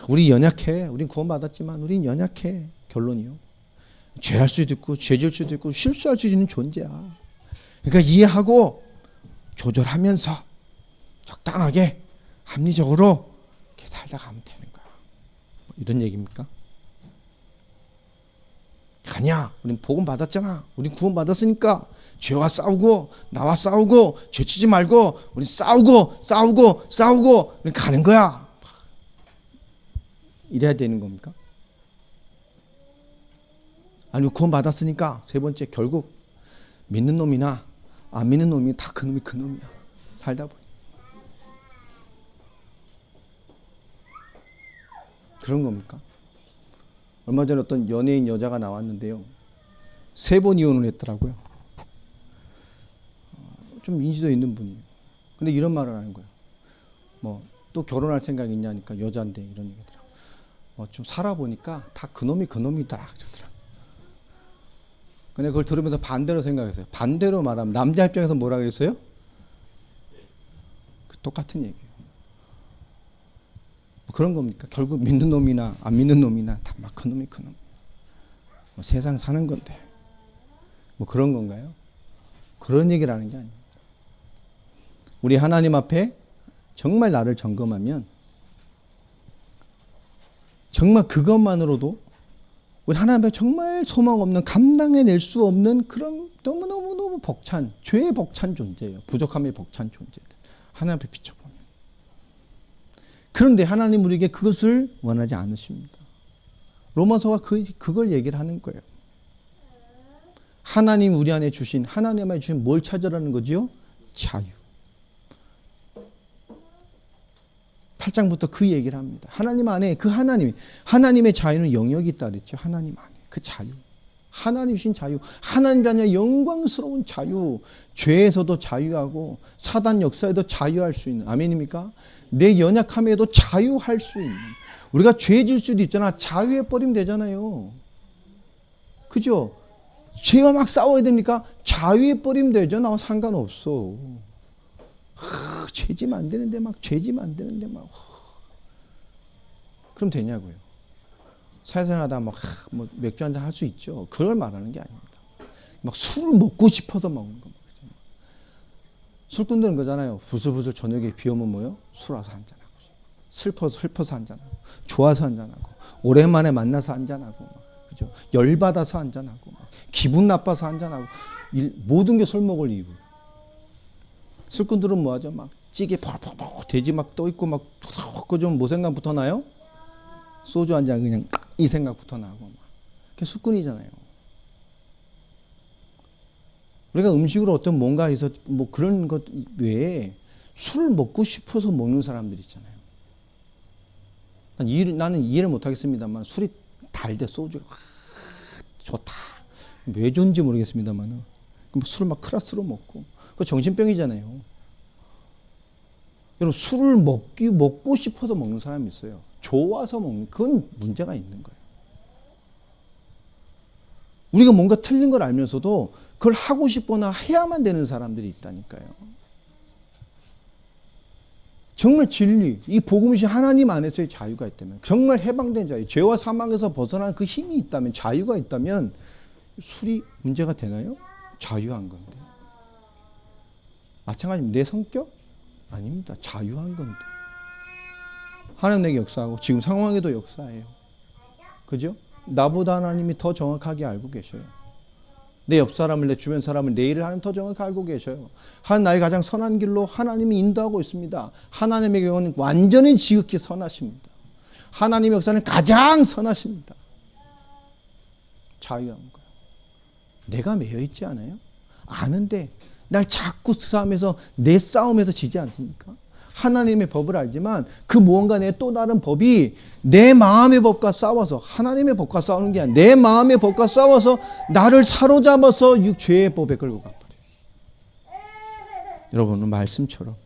우리 연약해. 우린 구원 받았지만 우린 연약해. 결론이요. 죄할 수도 있고 죄질 수도 있고 실수할 수 있는 존재야. 그러니까 이해하고 조절하면서 적당하게 합리적으로 이렇게 살다 가면 되는 거야. 이런 얘기입니까? 아니야. 우린 복음 받았잖아. 우린 구원 받았으니까 죄와 싸우고 나와 싸우고 죄치지 말고 우린 싸우고 우린 가는 거야. 이래야 되는 겁니까? 아니, 구원 받았으니까 세 번째, 결국 믿는 놈이나 안 믿는 놈이 다 그 놈이야. 살다 보니 그런 겁니까? 얼마 전에 어떤 연예인 여자가 나왔는데요, 3번 이혼을 했더라고요. 좀 인지도 있는 분이에요. 근데 이런 말을 하는 거예요. 뭐 또 결혼할 생각이 있냐니까, 여자인데 이런 얘기더라고요. 좀 살아보니까 다 그놈이다 그러더라고요. 근데 그걸 들으면서 반대로 생각했어요. 반대로 말하면 남자 입장에서 뭐라 그랬어요? 똑같은 얘기예요. 뭐 그런 겁니까? 결국 믿는 놈이나 안 믿는 놈이나 다 막 그놈이 그놈. 뭐 세상 사는 건데 뭐 그런 건가요? 그런 얘기를 하는 게 아닙니다. 우리 하나님 앞에 정말 나를 점검하면 정말 그것만으로도 우리 하나님 앞에 정말 소망 없는, 감당해낼 수 없는 그런 너무너무 벅찬, 죄의 벅찬 존재예요. 부족함의 벅찬 존재들. 하나님 앞에 비춰보면. 그런데 하나님 우리에게 그것을 원하지 않으십니다. 로마서가 그걸 얘기를 하는 거예요. 하나님 우리 안에 주신, 하나님 안에 주신 뭘 찾으라는 거지요? 자유. 8장부터 그 얘기를 합니다. 하나님 안에 그 하나님의 자유는 영역이 있다 그랬죠. 하나님 안에 그 자유, 하나님 주신 자유, 하나님 자녀의 영광스러운 자유, 죄에서도 자유하고 사단 역사에도 자유할 수 있는, 아멘입니까? 내 연약함에도 자유할 수 있는, 우리가 죄질 수도 있잖아. 자유해버리면 되잖아요. 그죠? 죄와 막 싸워야 됩니까? 자유해버리면 되죠. 나와 상관없어. 죄지면 안 되는데 막 그럼 되냐고요. 사회생활하다 막 맥주 한잔 할 수 있죠. 그걸 말하는 게 아닙니다. 막 술을 먹고 싶어서 먹는 거. 술꾼들은 그잖아요. 부슬부슬 저녁에 비 오면 뭐요? 술 와서 한잔하고, 슬퍼서 한잔하고, 좋아서 한잔하고, 오랜만에 만나서 한잔하고, 그죠? 열받아서 한잔하고, 기분 나빠서 한잔하고, 모든 게 술 먹을 이유. 술꾼들은 뭐하죠? 막 찌개 퍽퍽퍽 돼지 막 떠있고 막 좀 뭐 생각부터 나요? 소주 한 잔 그냥 이 생각부터 나고 막. 그게 술꾼이잖아요. 우리가 음식으로 어떤 뭔가 해서 뭐 그런 것 외에 술 먹고 싶어서 먹는 사람들 있잖아요. 나는 이해를 못하겠습니다만 술이 달대, 소주가 좋다. 왜 좋은지 모르겠습니다만 술을 막 클라스로 먹고, 그거 정신병이잖아요. 여러분, 술을 먹고 싶어서 먹는 사람이 있어요. 좋아서 먹는, 그건 문제가 있는 거예요. 우리가 뭔가 틀린 걸 알면서도 그걸 하고 싶거나 해야만 되는 사람들이 있다니까요. 정말 진리, 이 복음이신 하나님 안에서의 자유가 있다면, 정말 해방된 자유, 죄와 사망에서 벗어나는 그 힘이 있다면, 자유가 있다면 술이 문제가 되나요? 자유한 건데. 마찬가지입니다. 내 성격? 아닙니다. 자유한 건데. 하나님 내게 역사하고 지금 상황에도 역사해요. 그죠? 나보다 하나님이 더 정확하게 알고 계셔요. 내 옆 사람을, 내 주변 사람을, 내 일을 하는 더 정확하게 알고 계셔요. 나의 가장 선한 길로 하나님이 인도하고 있습니다. 하나님의 경우는 완전히 지극히 선하십니다. 하나님의 역사는 가장 선하십니다. 자유한 거예요. 내가 매여 있지 않아요? 아는데 날 자꾸 싸움에서, 내 싸움에서 지지 않습니까? 하나님의 법을 알지만 그 무언가 내 또 다른 법이 내 마음의 법과 싸워서, 하나님의 법과 싸우는 게 아니라 내 마음의 법과 싸워서 나를 사로잡아서 죄의 법에 끌고 가버려요. 여러분은 말씀처럼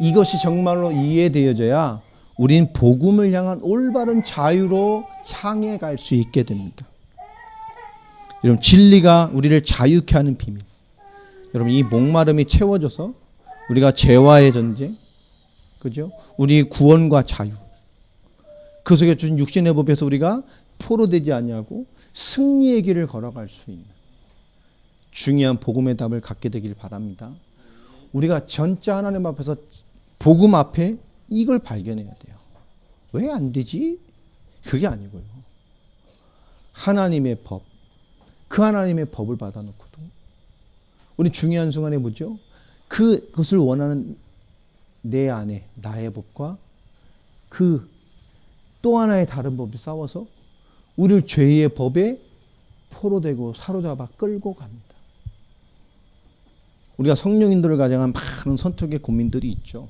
이것이 정말로 이해되어져야 우린 복음을 향한 올바른 자유로 향해 갈 수 있게 됩니다. 여러분, 진리가 우리를 자유케 하는 비밀. 여러분, 이 목마름이 채워져서 우리가 죄와의 전쟁, 그죠? 우리 구원과 자유, 그 속에 주신 육신의 법에서 우리가 포로되지 아니하고 승리의 길을 걸어갈 수 있는 중요한 복음의 답을 갖게 되길 바랍니다. 우리가 전자 하나님 앞에서 복음 앞에 이걸 발견해야 돼요. 왜 안 되지? 그게 아니고요. 하나님의 법, 그 하나님의 법을 받아놓고도 우리 중요한 순간에 뭐죠? 그것을 원하는 내 안에 나의 법과 그 또 하나의 다른 법이 싸워서 우리를 죄의 법에 포로되고 사로잡아 끌고 갑니다. 우리가 성령인들을 가정한 많은 선택의 고민들이 있죠.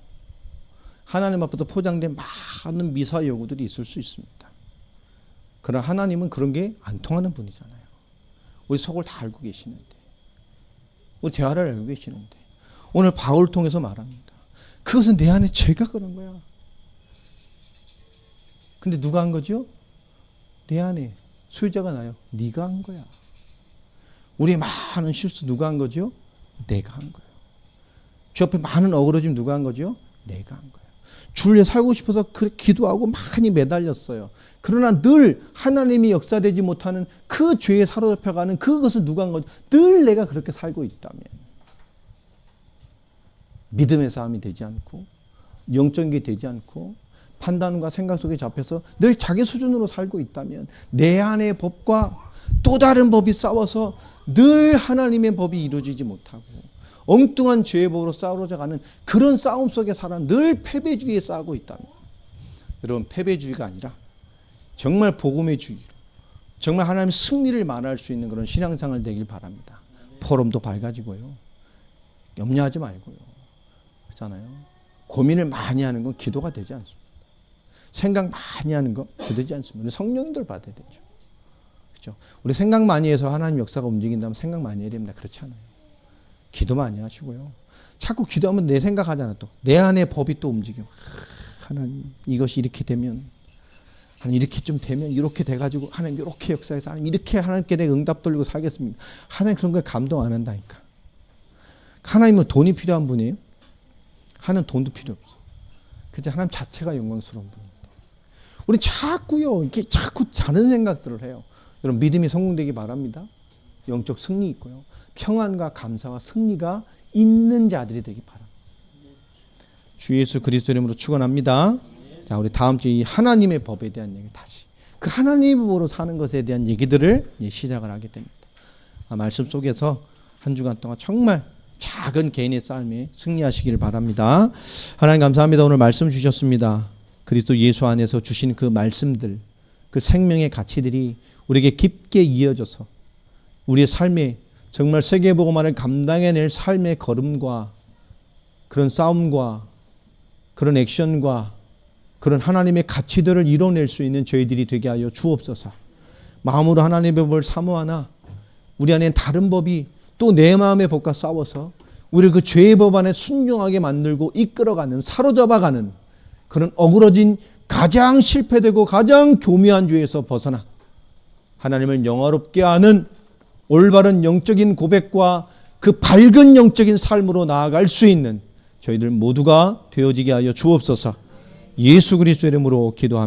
하나님 앞에서 포장된 많은 미사 여구들이 있을 수 있습니다. 그러나 하나님은 그런 게 안 통하는 분이잖아요. 우리 속을 다 알고 계시는데, 우리 대화를 알고 계시는데, 오늘 바울을 통해서 말합니다. 그것은 내 안에 죄가 그런 거야. 근데 누가 한 거죠? 내 안에 소유자가 나요. 네가 한 거야. 우리의 많은 실수 누가 한 거죠? 내가 한 거예요. 주 앞에 많은 어그러짐 누가 한 거죠? 내가 한 거예요. 주를 위해 살고 싶어서 기도하고 많이 매달렸어요. 그러나 늘 하나님이 역사되지 못하는 그 죄에 사로잡혀가는 그것을 누가 한 거죠? 늘 내가 그렇게 살고 있다면 믿음의 싸움이 되지 않고 영적인 게 되지 않고 판단과 생각 속에 잡혀서 늘 자기 수준으로 살고 있다면 내 안의 법과 또 다른 법이 싸워서 늘 하나님의 법이 이루어지지 못하고 엉뚱한 죄의 법으로 싸우러져가는 그런 싸움 속에 살아 늘 패배주의에 싸우고 있다면, 여러분, 패배주의가 아니라 정말 복음의 주의로 정말 하나님의 승리를 말할 수 있는 그런 신앙생활 되길 바랍니다. 포럼도 밝아지고요. 염려하지 말고요. 그렇잖아요. 고민을 많이 하는 건 기도가 되지 않습니다. 생각 많이 하는 거 되지 않습니다. 우리 성령님들 받아야 되죠. 그렇죠? 우리 생각 많이 해서 하나님 역사가 움직인다면 생각 많이 해야 됩니다. 그렇지 않아요. 기도 많이 하시고요. 자꾸 기도하면 내 생각하잖아. 또 내 안에 법이 또 움직여. 하나님, 이것이 이렇게 되면, 하나님 이렇게 좀 되면 이렇게 돼가지고 하나님 이렇게 역사해서 하나님 이렇게 하나님께 내가 응답 돌리고 살겠습니다. 하나님 그런 걸 감동 안 한다니까. 하나님은 돈이 필요한 분이에요? 하나님 돈도 필요 없어. 그저 하나님 자체가 영광스러운 분입니다. 우리 자꾸요, 이렇게 자꾸 다른 생각들을 해요. 여러분, 믿음이 성공되기 바랍니다. 영적 승리 있고요. 평안과 감사와 승리가 있는 자들이 되기 바랍니다. 주 예수 그리스도 이름으로 축원합니다. 자, 우리 다음 주에 이 하나님의 법에 대한 얘기 다시 그 하나님의 법으로 사는 것에 대한 얘기들을 시작을 하게 됩니다. 말씀 속에서 한 주간 동안 정말 작은 개인의 삶에 승리하시기를 바랍니다. 하나님 감사합니다. 오늘 말씀 주셨습니다. 그리스도 예수 안에서 주신 그 말씀들, 그 생명의 가치들이 우리에게 깊게 이어져서 우리의 삶에 정말 세계복음화를 감당해낼 삶의 걸음과 그런 싸움과 그런 액션과 그런 하나님의 가치들을 이뤄낼 수 있는 저희들이 되게 하여 주옵소서. 마음으로 하나님의 법을 사모하나 우리 안에 다른 법이 또 내 마음의 법과 싸워서 우리를 그 죄의 법 안에 순종하게 만들고 이끌어가는, 사로잡아가는 그런 어그러진 가장 실패되고 가장 교묘한 죄에서 벗어나 하나님을 영화롭게 하는 올바른 영적인 고백과 그 밝은 영적인 삶으로 나아갈 수 있는 저희들 모두가 되어지게 하여 주옵소서. 예수 그리스도의 이름으로 기도합니다.